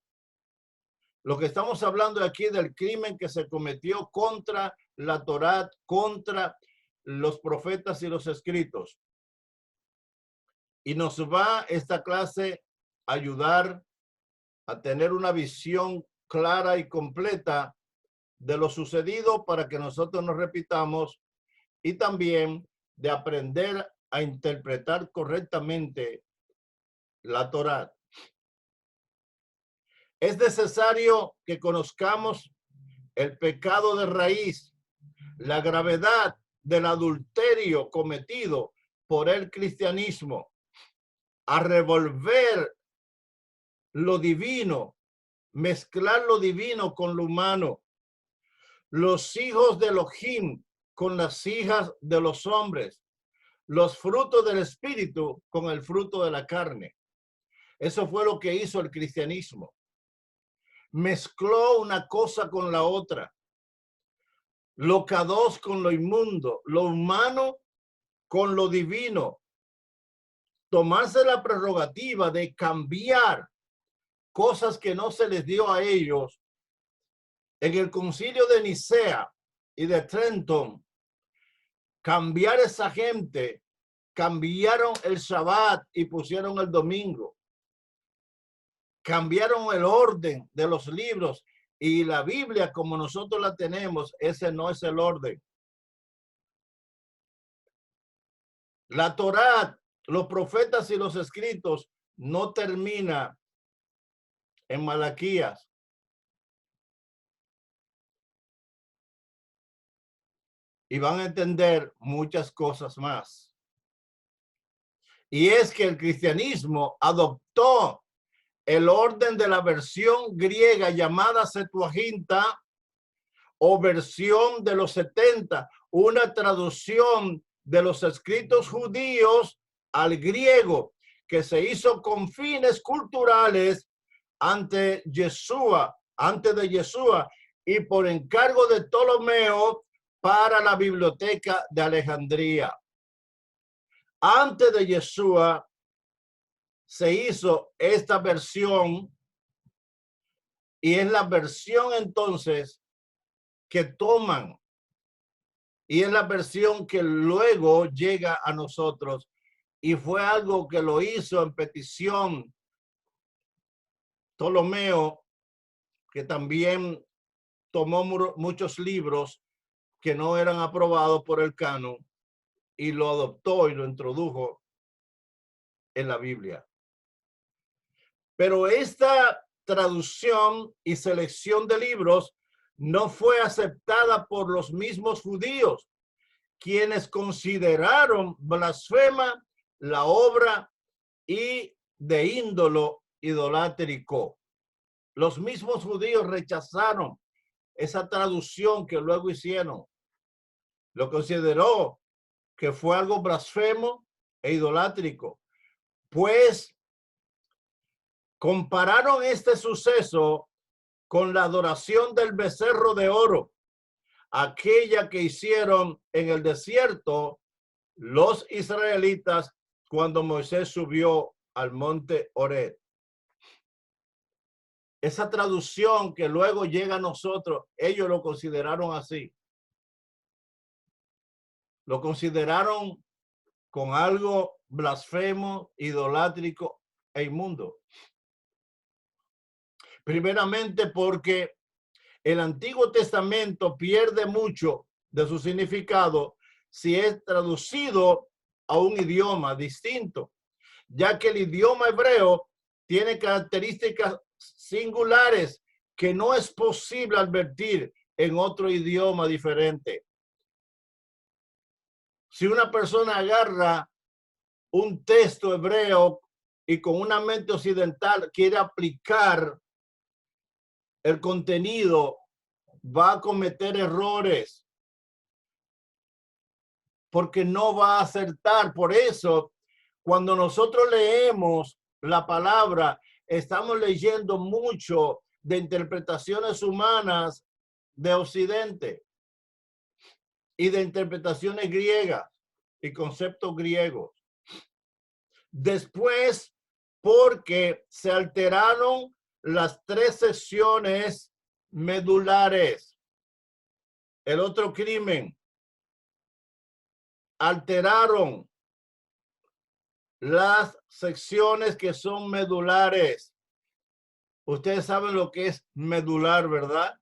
Lo que estamos hablando aquí del crimen que se cometió contra la Torá, contra los profetas y los escritos. Y nos va esta clase a ayudar a tener una visión clara y completa de lo sucedido para que nosotros nos repitamos y también de aprender a interpretar correctamente la Torá. Es necesario que conozcamos el pecado de raíz, la gravedad del adulterio cometido por el cristianismo, a revolver lo divino, mezclar lo divino con lo humano, los hijos de Elohim con las hijas de los hombres, los frutos del espíritu con el fruto de la carne. Eso fue lo que hizo el cristianismo. Mezcló una cosa con la otra, lo kadosh con lo inmundo, lo humano con lo divino. Tomarse la prerrogativa de cambiar cosas que no se les dio a ellos. En el concilio de Nicea y de Trenton, cambiar esa gente, cambiaron el Shabbat y pusieron el domingo. Cambiaron el orden de los libros y la Biblia como nosotros la tenemos, ese no es el orden. La Torá, los profetas y los escritos no termina en Malaquías. Y van a entender muchas cosas más. Y es que el cristianismo adoptó el orden de la versión griega llamada Septuaginta o versión de los 70, una traducción de los escritos judíos al griego que se hizo con fines culturales antes de Yeshua y por encargo de Ptolomeo para la biblioteca de Alejandría. Antes de Yeshua se hizo esta versión y es la versión entonces que toman y es la versión que luego llega a nosotros y fue algo que lo hizo en petición Ptolomeo, que también tomó muchos libros que no eran aprobados por el canon y lo adoptó y lo introdujo en la Biblia. Pero esta traducción y selección de libros no fue aceptada por los mismos judíos, quienes consideraron blasfema la obra y de índolo idolátrico. Los mismos judíos rechazaron esa traducción que luego hicieron. Lo consideró que fue algo blasfemo e idolátrico, pues compararon este suceso con la adoración del becerro de oro, aquella que hicieron en el desierto los israelitas cuando Moisés subió al monte Horeb. Esa traducción que luego llega a nosotros, ellos lo consideraron así. Lo consideraron con algo blasfemo, idolátrico e inmundo. Primeramente porque el Antiguo Testamento pierde mucho de su significado si es traducido a un idioma distinto, ya que el idioma hebreo tiene características singulares que no es posible advertir en otro idioma diferente. Si una persona agarra un texto hebreo y con una mente occidental quiere aplicar el contenido, va a cometer errores porque no va a acertar. Por eso, cuando nosotros leemos la palabra, estamos leyendo mucho de interpretaciones humanas de Occidente y de interpretaciones griegas y conceptos griegos. Después, porque se alteraron las tres secciones medulares. El otro crimen, alteraron las secciones que son medulares. Ustedes saben lo que es medular, ¿verdad?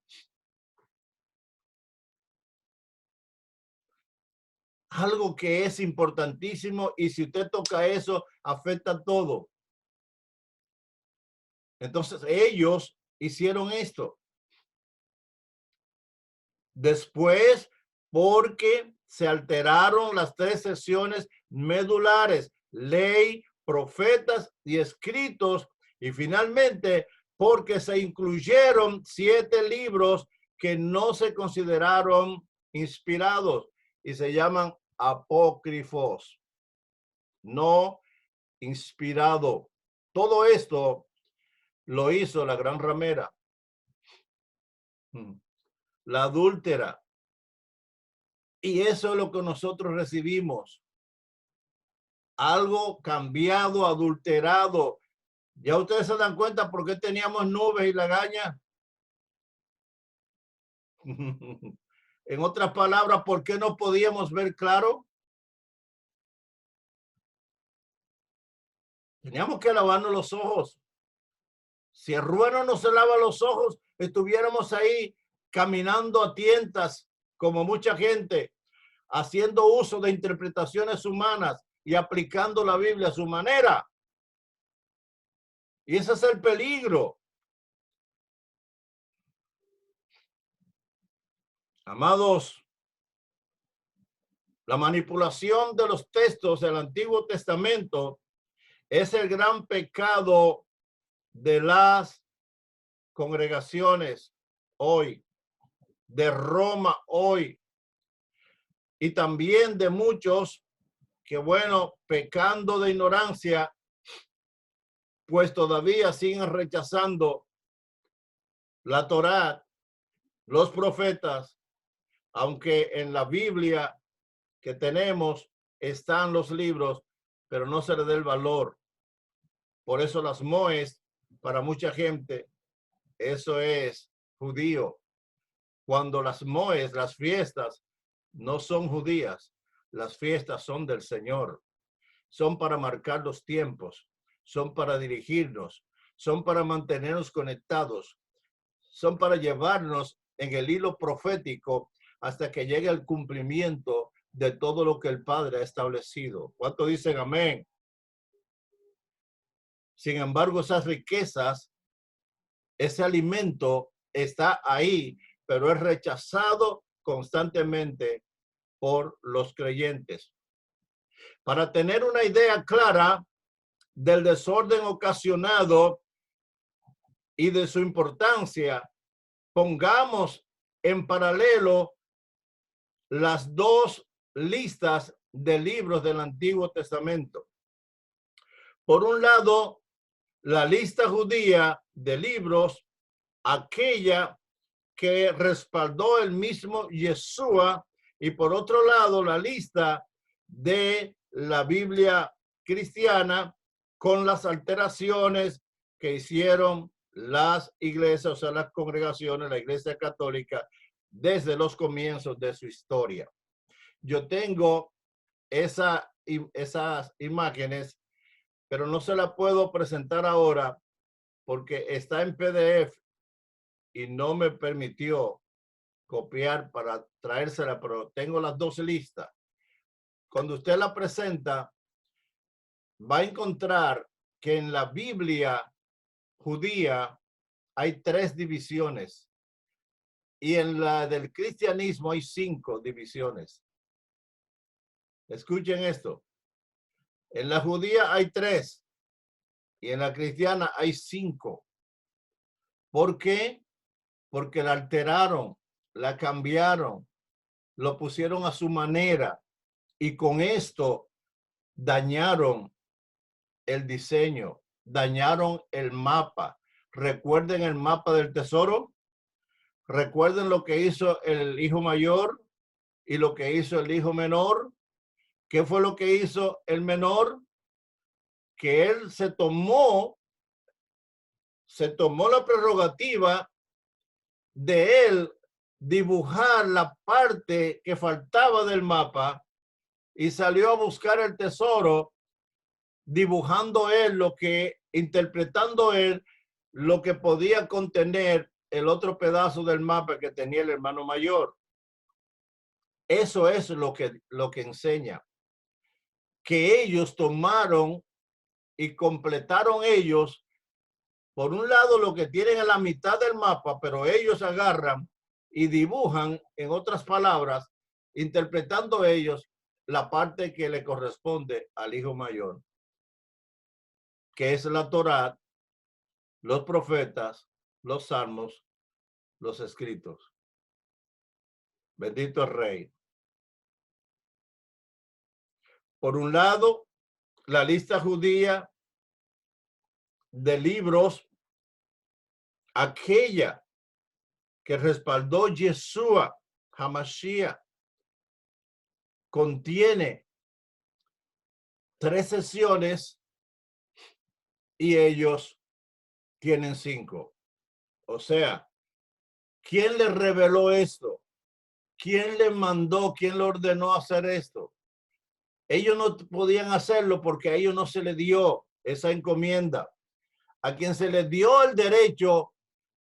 Algo que es importantísimo y si usted toca eso, afecta todo. Entonces ellos hicieron esto. Después, porque se alteraron las tres secciones medulares, ley, profetas y escritos, y finalmente porque se incluyeron 7 libros que no se consideraron inspirados y se llaman apócrifos, no inspirado. Todo esto lo hizo la gran ramera, la adúltera. Y eso es lo que nosotros recibimos. Algo cambiado, adulterado. Ya ustedes se dan cuenta por qué teníamos nubes y lagañas. En otras palabras, ¿por qué no podíamos ver claro? Teníamos que lavarnos los ojos. Si el ruano no se lava los ojos, estuviéramos ahí caminando a tientas, como mucha gente, haciendo uso de interpretaciones humanas y aplicando la Biblia a su manera. Y ese es el peligro. Amados, la manipulación de los textos del Antiguo Testamento es el gran pecado de las congregaciones hoy, de Roma hoy, y también de muchos que, bueno, pecando de ignorancia, pues todavía siguen rechazando la Torá, los profetas, aunque en la Biblia que tenemos están los libros, pero no se le da el valor. Por eso las moes, para mucha gente, eso es judío. Cuando las moes, las fiestas, no son judías, las fiestas son del Señor. Son para marcar los tiempos, son para dirigirnos, son para mantenernos conectados, son para llevarnos en el hilo profético hasta que llegue el cumplimiento de todo lo que el Padre ha establecido. ¿Cuánto dicen amén? Sin embargo, esas riquezas, ese alimento está ahí, pero es rechazado constantemente por los creyentes. Para tener una idea clara del desorden ocasionado y de su importancia, pongamos en paralelo las dos listas de libros del Antiguo Testamento. Por un lado, la lista judía de libros, aquella que respaldó el mismo Yeshua, y por otro lado, la lista de la Biblia cristiana con las alteraciones que hicieron las iglesias, o sea, las congregaciones, la Iglesia Católica, desde los comienzos de su historia. Yo tengo esas imágenes, pero no se las puedo presentar ahora porque está en PDF y no me permitió copiar para traérsela, pero tengo las dos listas. Cuando usted la presenta, va a encontrar que en la Biblia judía hay 3 divisiones y en la del cristianismo hay 5 divisiones. Escuchen esto. En la judía hay 3 y en la cristiana hay 5. ¿Por qué? Porque la alteraron, la cambiaron, lo pusieron a su manera y con esto dañaron el diseño, dañaron el mapa. Recuerden el mapa del tesoro. Recuerden lo que hizo el hijo mayor y lo que hizo el hijo menor. ¿Qué fue lo que hizo el menor? Que él se tomó la prerrogativa de él dibujar la parte que faltaba del mapa y salió a buscar el tesoro, dibujando él interpretando él lo que podía contener el otro pedazo del mapa que tenía el hermano mayor. Eso es lo que enseña. Que ellos tomaron y completaron ellos, por un lado, lo que tienen en la mitad del mapa, pero ellos agarran y dibujan, en otras palabras, interpretando ellos la parte que le corresponde al hijo mayor, que es la Torá, los profetas, los salmos, los escritos. Bendito el Rey. Por un lado, la lista judía de libros, aquella que respaldó Yeshua HaMashiach, contiene 3 sesiones y ellos tienen 5. O sea, ¿quién le reveló esto? ¿Quién le mandó? ¿Quién le ordenó hacer esto? Ellos no podían hacerlo porque a ellos no se les dio esa encomienda. A quien se les dio el derecho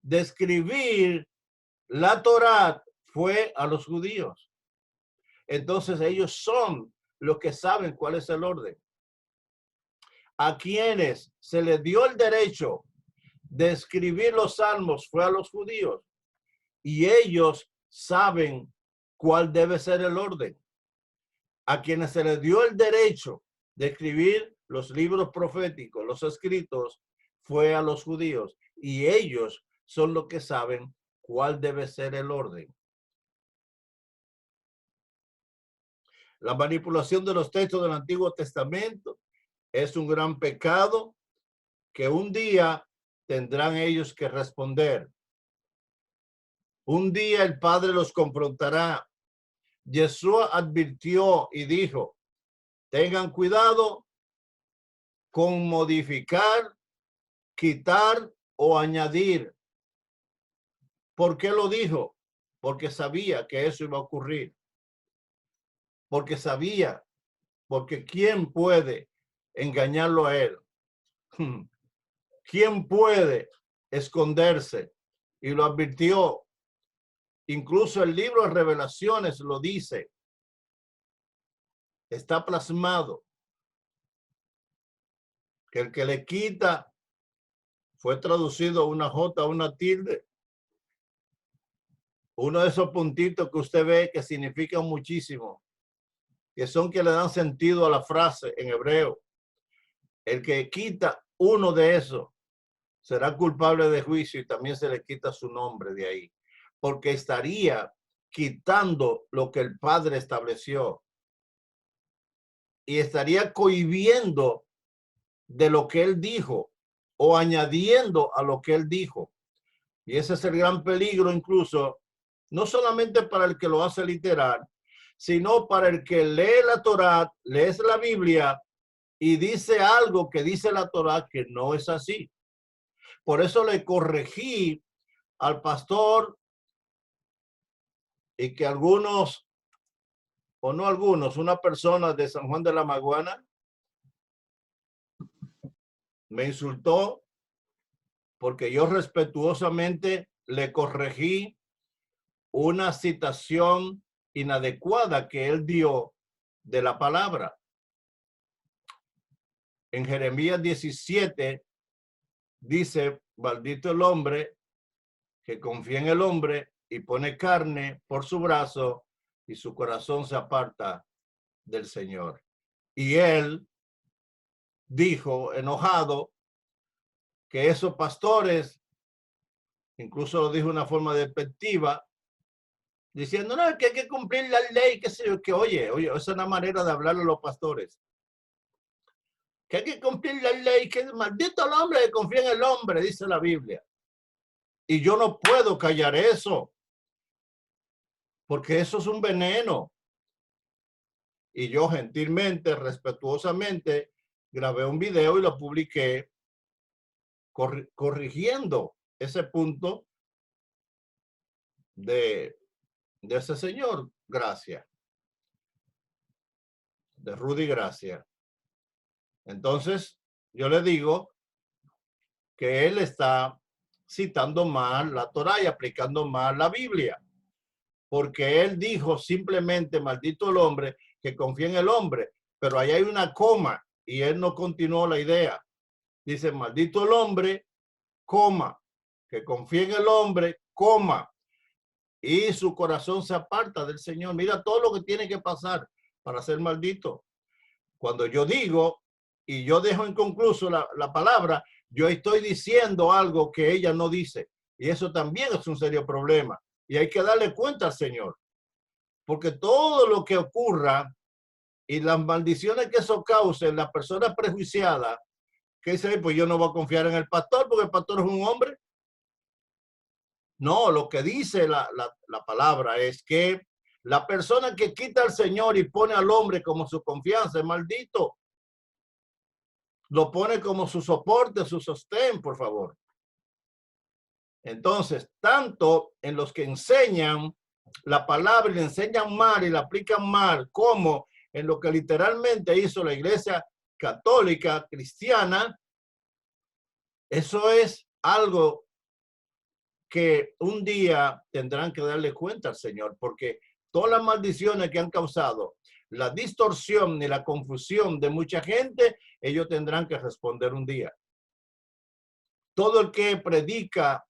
de escribir la Torá fue a los judíos. Entonces ellos son los que saben cuál es el orden. A quienes se les dio el derecho de escribir los salmos fue a los judíos. Y ellos saben cuál debe ser el orden. A quienes se les dio el derecho de escribir los libros proféticos, los escritos, fue a los judíos. Y ellos son los que saben cuál debe ser el orden. La manipulación de los textos del Antiguo Testamento es un gran pecado que un día tendrán ellos que responder. Un día el Padre los confrontará. Yeshua advirtió y dijo, tengan cuidado con modificar, quitar o añadir. ¿Por qué lo dijo? Porque sabía que eso iba a ocurrir. Porque sabía, porque ¿quién puede engañarlo a él? ¿Quién puede esconderse? Y lo advirtió. Incluso el libro de Revelaciones lo dice. Está plasmado que el que le quita fue traducido una J, una tilde. Uno de esos puntitos que usted ve que significan muchísimo, que son que le dan sentido a la frase en hebreo. El que quita uno de esos será culpable de juicio y también se le quita su nombre de ahí, porque estaría quitando lo que el Padre estableció y estaría cohibiendo de lo que él dijo o añadiendo a lo que él dijo. Y ese es el gran peligro, incluso, no solamente para el que lo hace literal, sino para el que lee la Torá, lee la Biblia y dice algo que dice la Torá que no es así. Por eso le corregí al pastor y que algunos, o no algunos, una persona de San Juan de la Maguana me insultó porque yo respetuosamente le corregí una citación inadecuada que él dio de la palabra. En Jeremías 17 dice, maldito el hombre que confía en el hombre y pone carne por su brazo y su corazón se aparta del Señor. Y él dijo, enojado, que esos pastores, incluso lo dijo de una forma despectiva, diciendo, no, que hay que cumplir la ley, que sé yo, que oye, esa es una manera de hablarle a los pastores. Que hay que cumplir la ley, que es maldito el hombre que confía en el hombre, dice la Biblia. Y yo no puedo callar eso, porque eso es un veneno. Y yo gentilmente, respetuosamente, grabé un video y lo publiqué corrigiendo ese punto de ese señor Gracia, de Rudy Gracia. Entonces, yo le digo que él está citando mal la Torá y aplicando mal la Biblia, porque él dijo simplemente, maldito el hombre que confía en el hombre, pero ahí hay una coma y él no continuó la idea. Dice, maldito el hombre, coma, que confía en el hombre, coma, y su corazón se aparta del Señor. Mira todo lo que tiene que pasar para ser maldito. Cuando yo digo y yo dejo inconcluso la palabra, yo estoy diciendo algo que ella no dice. Y eso también es un serio problema. Y hay que darle cuenta al Señor. Porque todo lo que ocurra y las maldiciones que eso cause en la persona prejuiciada, que dice, pues yo no voy a confiar en el pastor porque el pastor es un hombre. No, lo que dice la palabra es que la persona que quita al Señor y pone al hombre como su confianza es maldito. Lo pone como su soporte, su sostén, por favor. Entonces, tanto en los que enseñan la palabra y le enseñan mal y la aplican mal, como en lo que literalmente hizo la Iglesia Católica Cristiana, eso es algo que un día tendrán que darle cuenta al Señor, porque todas las maldiciones que han causado la distorsión y la confusión de mucha gente, ellos tendrán que responder un día. Todo el que predica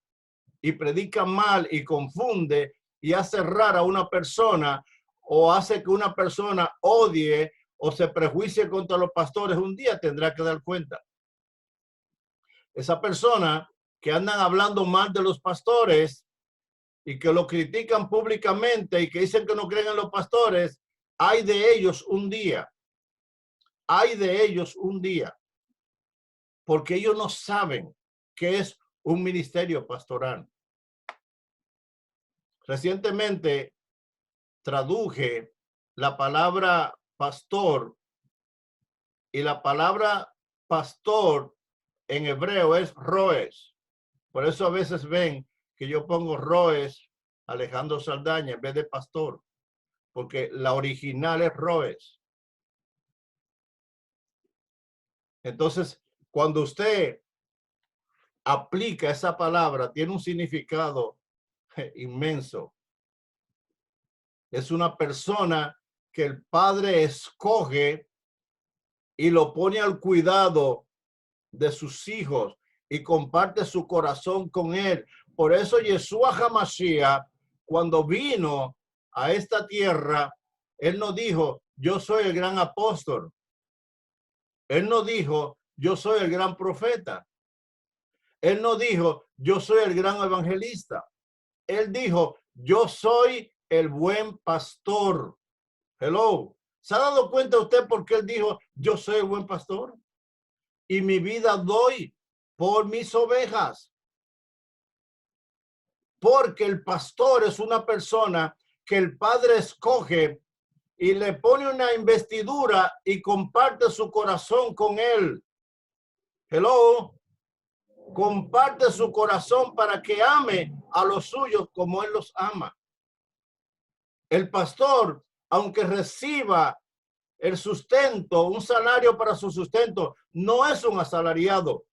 y predica mal y confunde y hace errar a una persona o hace que una persona odie o se prejuicie contra los pastores, un día tendrá que dar cuenta. Esa persona que andan hablando mal de los pastores y que lo critican públicamente y que dicen que no creen en los pastores, hay de ellos un día. Hay de ellos un día. Porque ellos no saben qué es un ministerio pastoral. Recientemente traduje la palabra pastor y la palabra pastor en hebreo es roes. Por eso a veces ven que yo pongo roes Alejandro Saldaña en vez de pastor, porque la original es roes. Entonces, cuando usted aplica esa palabra, tiene un significado inmenso. Es una persona que el Padre escoge y lo pone al cuidado de sus hijos y comparte su corazón con él. Por eso Yeshua HaMashiach, cuando vino a esta tierra, él no dijo, yo soy el gran apóstol. Él no dijo, yo soy el gran profeta. Él no dijo, yo soy el gran evangelista. Él dijo, yo soy el buen pastor. Hello. ¿Se ha dado cuenta usted por qué él dijo, yo soy el buen pastor? Y mi vida doy por mis ovejas. Porque el pastor es una persona que el Padre escoge y le pone una investidura y comparte su corazón con él. Hello. Comparte su corazón para que ame a los suyos como él los ama. El pastor, aunque reciba el sustento, un salario para su sustento, no es un asalariado.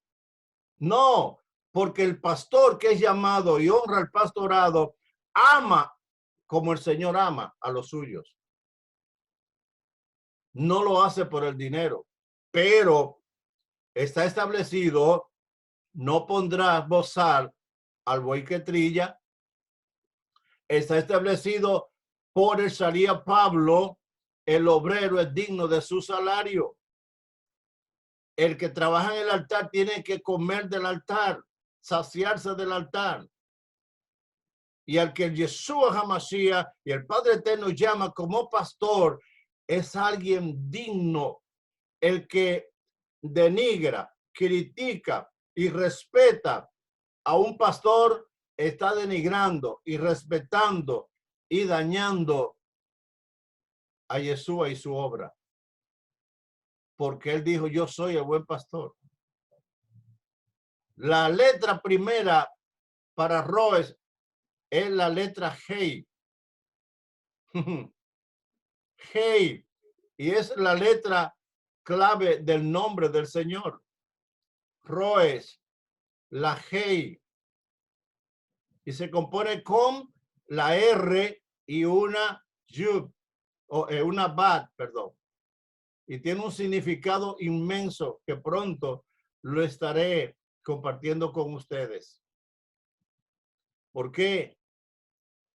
No, porque el pastor que es llamado y honra al pastorado, ama como el Señor ama a los suyos. No lo hace por el dinero, pero está establecido, no pondrás bozal al buey que trilla. Está establecido por el Sharia Pablo, el obrero es digno de su salario. El que trabaja en el altar tiene que comer del altar, saciarse del altar. Y al que Yeshua HaMashiach y el Padre Eterno llama como pastor, es alguien digno. El que denigra, critica y respeta a un pastor está denigrando y respetando y dañando a Yeshua y su obra. Porque él dijo, yo soy el buen pastor. La letra primera para Roes es la letra Hey. Hey. Y es la letra clave del nombre del Señor. Roes, la Hey. Y se compone con la R y una Yud, o una Bat, perdón. Y tiene un significado inmenso que pronto lo estaré compartiendo con ustedes. ¿Por qué?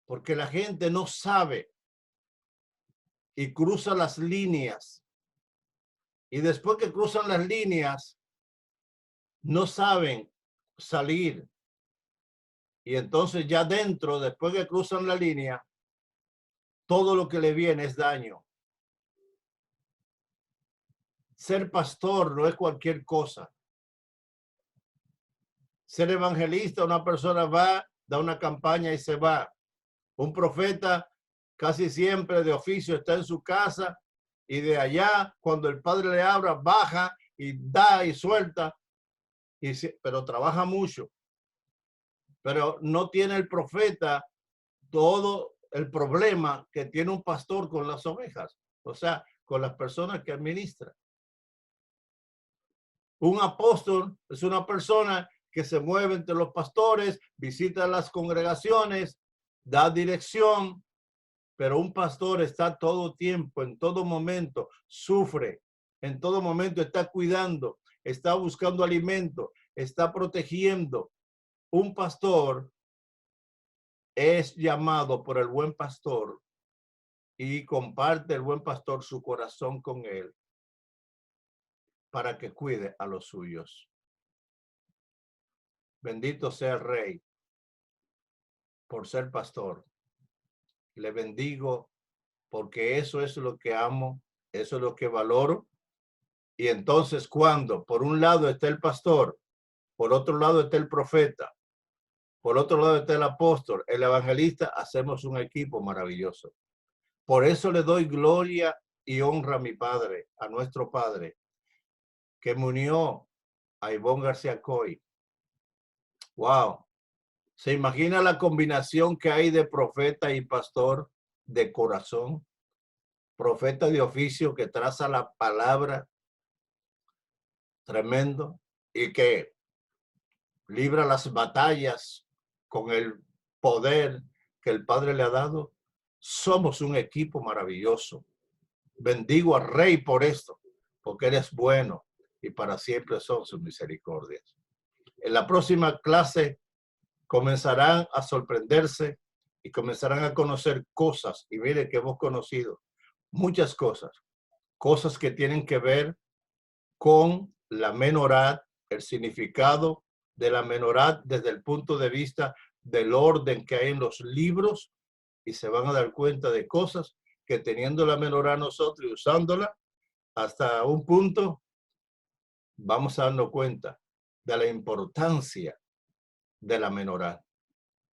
Porque la gente no sabe y cruza las líneas. Y después que cruzan las líneas, no saben salir. Y entonces ya dentro, después que cruzan la línea, todo lo que le viene es daño. Ser pastor no es cualquier cosa. Ser evangelista, una persona va, da una campaña y se va. Un profeta casi siempre de oficio está en su casa y de allá, cuando el Padre le habla, baja y da y suelta, pero trabaja mucho. Pero no tiene el profeta todo el problema que tiene un pastor con las ovejas, o sea, con las personas que administra. Un apóstol es una persona que se mueve entre los pastores, visita las congregaciones, da dirección, pero un pastor está todo tiempo, en todo momento, sufre, en todo momento está cuidando, está buscando alimento, está protegiendo. Un pastor es llamado por el buen pastor y comparte el buen pastor su corazón con él para que cuide a los suyos. Bendito sea el Rey por ser pastor. Le bendigo porque eso es lo que amo, eso es lo que valoro. Y entonces cuando por un lado está el pastor, por otro lado está el profeta, por otro lado está el apóstol, el evangelista, hacemos un equipo maravilloso. Por eso le doy gloria y honra a mi Padre, a nuestro Padre, que me unió a Ivonne García Coy. Wow. ¿Se imagina la combinación que hay de profeta y pastor de corazón? Profeta de oficio que traza la palabra, tremendo, y que libra las batallas con el poder que el Padre le ha dado. Somos un equipo maravilloso. Bendigo al Rey por esto, porque Él es bueno y para siempre son sus misericordias. En la próxima clase comenzarán a sorprenderse y comenzarán a conocer cosas. Y mire que hemos conocido muchas cosas, cosas que tienen que ver con la menorá, el significado de la menorá desde el punto de vista del orden que hay en los libros y se van a dar cuenta de cosas que teniendo la menorá nosotros y usándola hasta un punto, vamos a darnos cuenta de la importancia de la menorá.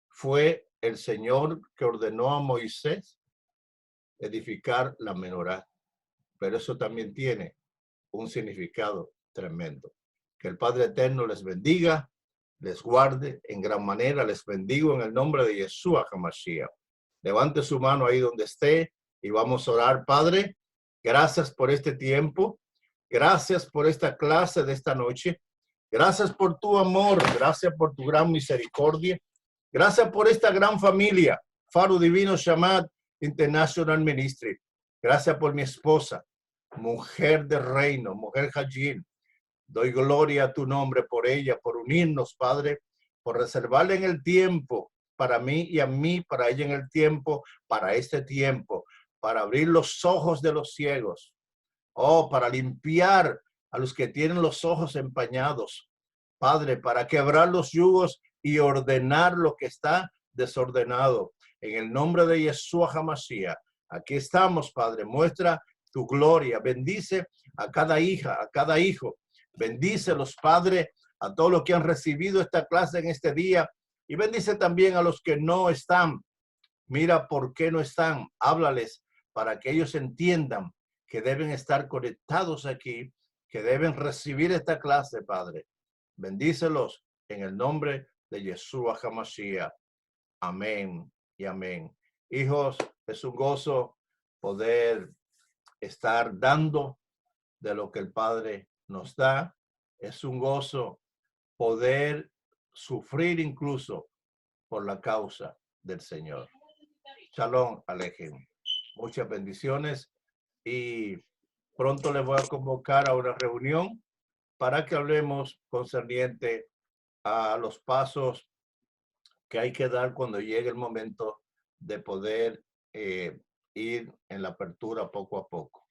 Fue el Señor que ordenó a Moisés edificar la menorá, pero eso también tiene un significado tremendo. Que el Padre Eterno les bendiga, les guarde en gran manera, les bendigo en el nombre de Yeshua HaMashiach. Levante su mano ahí donde esté y vamos a orar. Padre, gracias por este tiempo, gracias por esta clase de esta noche, gracias por tu amor, gracias por tu gran misericordia, gracias por esta gran familia, Faro Divino Shamad International Ministry. Gracias por mi esposa, mujer de reino, mujer Hajin. Doy gloria a tu nombre por ella, por unirnos, Padre, por reservarle en el tiempo para mí y a mí, para ella en el tiempo, para este tiempo, para abrir los ojos de los ciegos, para limpiar a los que tienen los ojos empañados, Padre, para quebrar los yugos y ordenar lo que está desordenado. En el nombre de Yeshua HaMashiach, aquí estamos, Padre, muestra tu gloria, bendice a cada hija, a cada hijo, bendice los padres, a todos los que han recibido esta clase en este día y bendice también a los que no están. Mira por qué no están, háblales para que ellos entiendan que deben estar conectados aquí, que deben recibir esta clase, Padre. Bendícelos en el nombre de Yeshua HaMashiach. Amén y amén. Hijos, es un gozo poder estar dando de lo que el Padre nos da. Es un gozo poder sufrir incluso por la causa del Señor. Shalom Alejem. Muchas bendiciones y pronto les voy a convocar a una reunión para que hablemos concerniente a los pasos que hay que dar cuando llegue el momento de poder ir en la apertura poco a poco.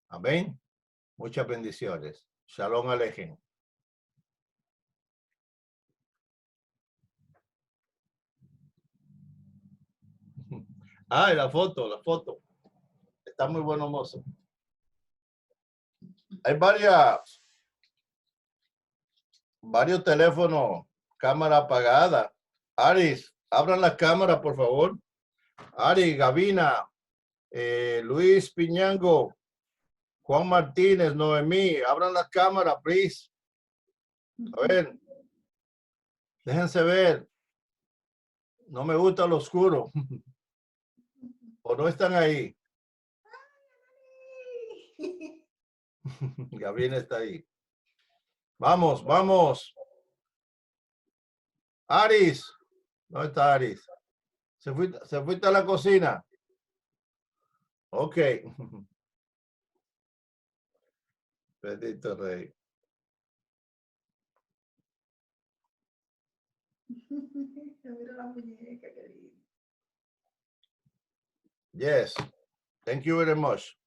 Amén. Muchas bendiciones. Shalom Alejem. Ah, la foto. Está muy bueno, mozo. Hay varios teléfonos, cámara apagada. Aris, abran la cámara, por favor. Ari, Gavina, Luis Piñango, Juan Martínez, Noemí, abran la cámara, please. A ver, déjense ver. No me gusta lo oscuro. ¿O no están ahí? Gavina está ahí. Vamos, vamos. Aris. ¿Dónde está Aris? ¿Se fuiste a la cocina? Ok. Bendito Rey. Mira la muñeca, querido. Yes. Thank you very much.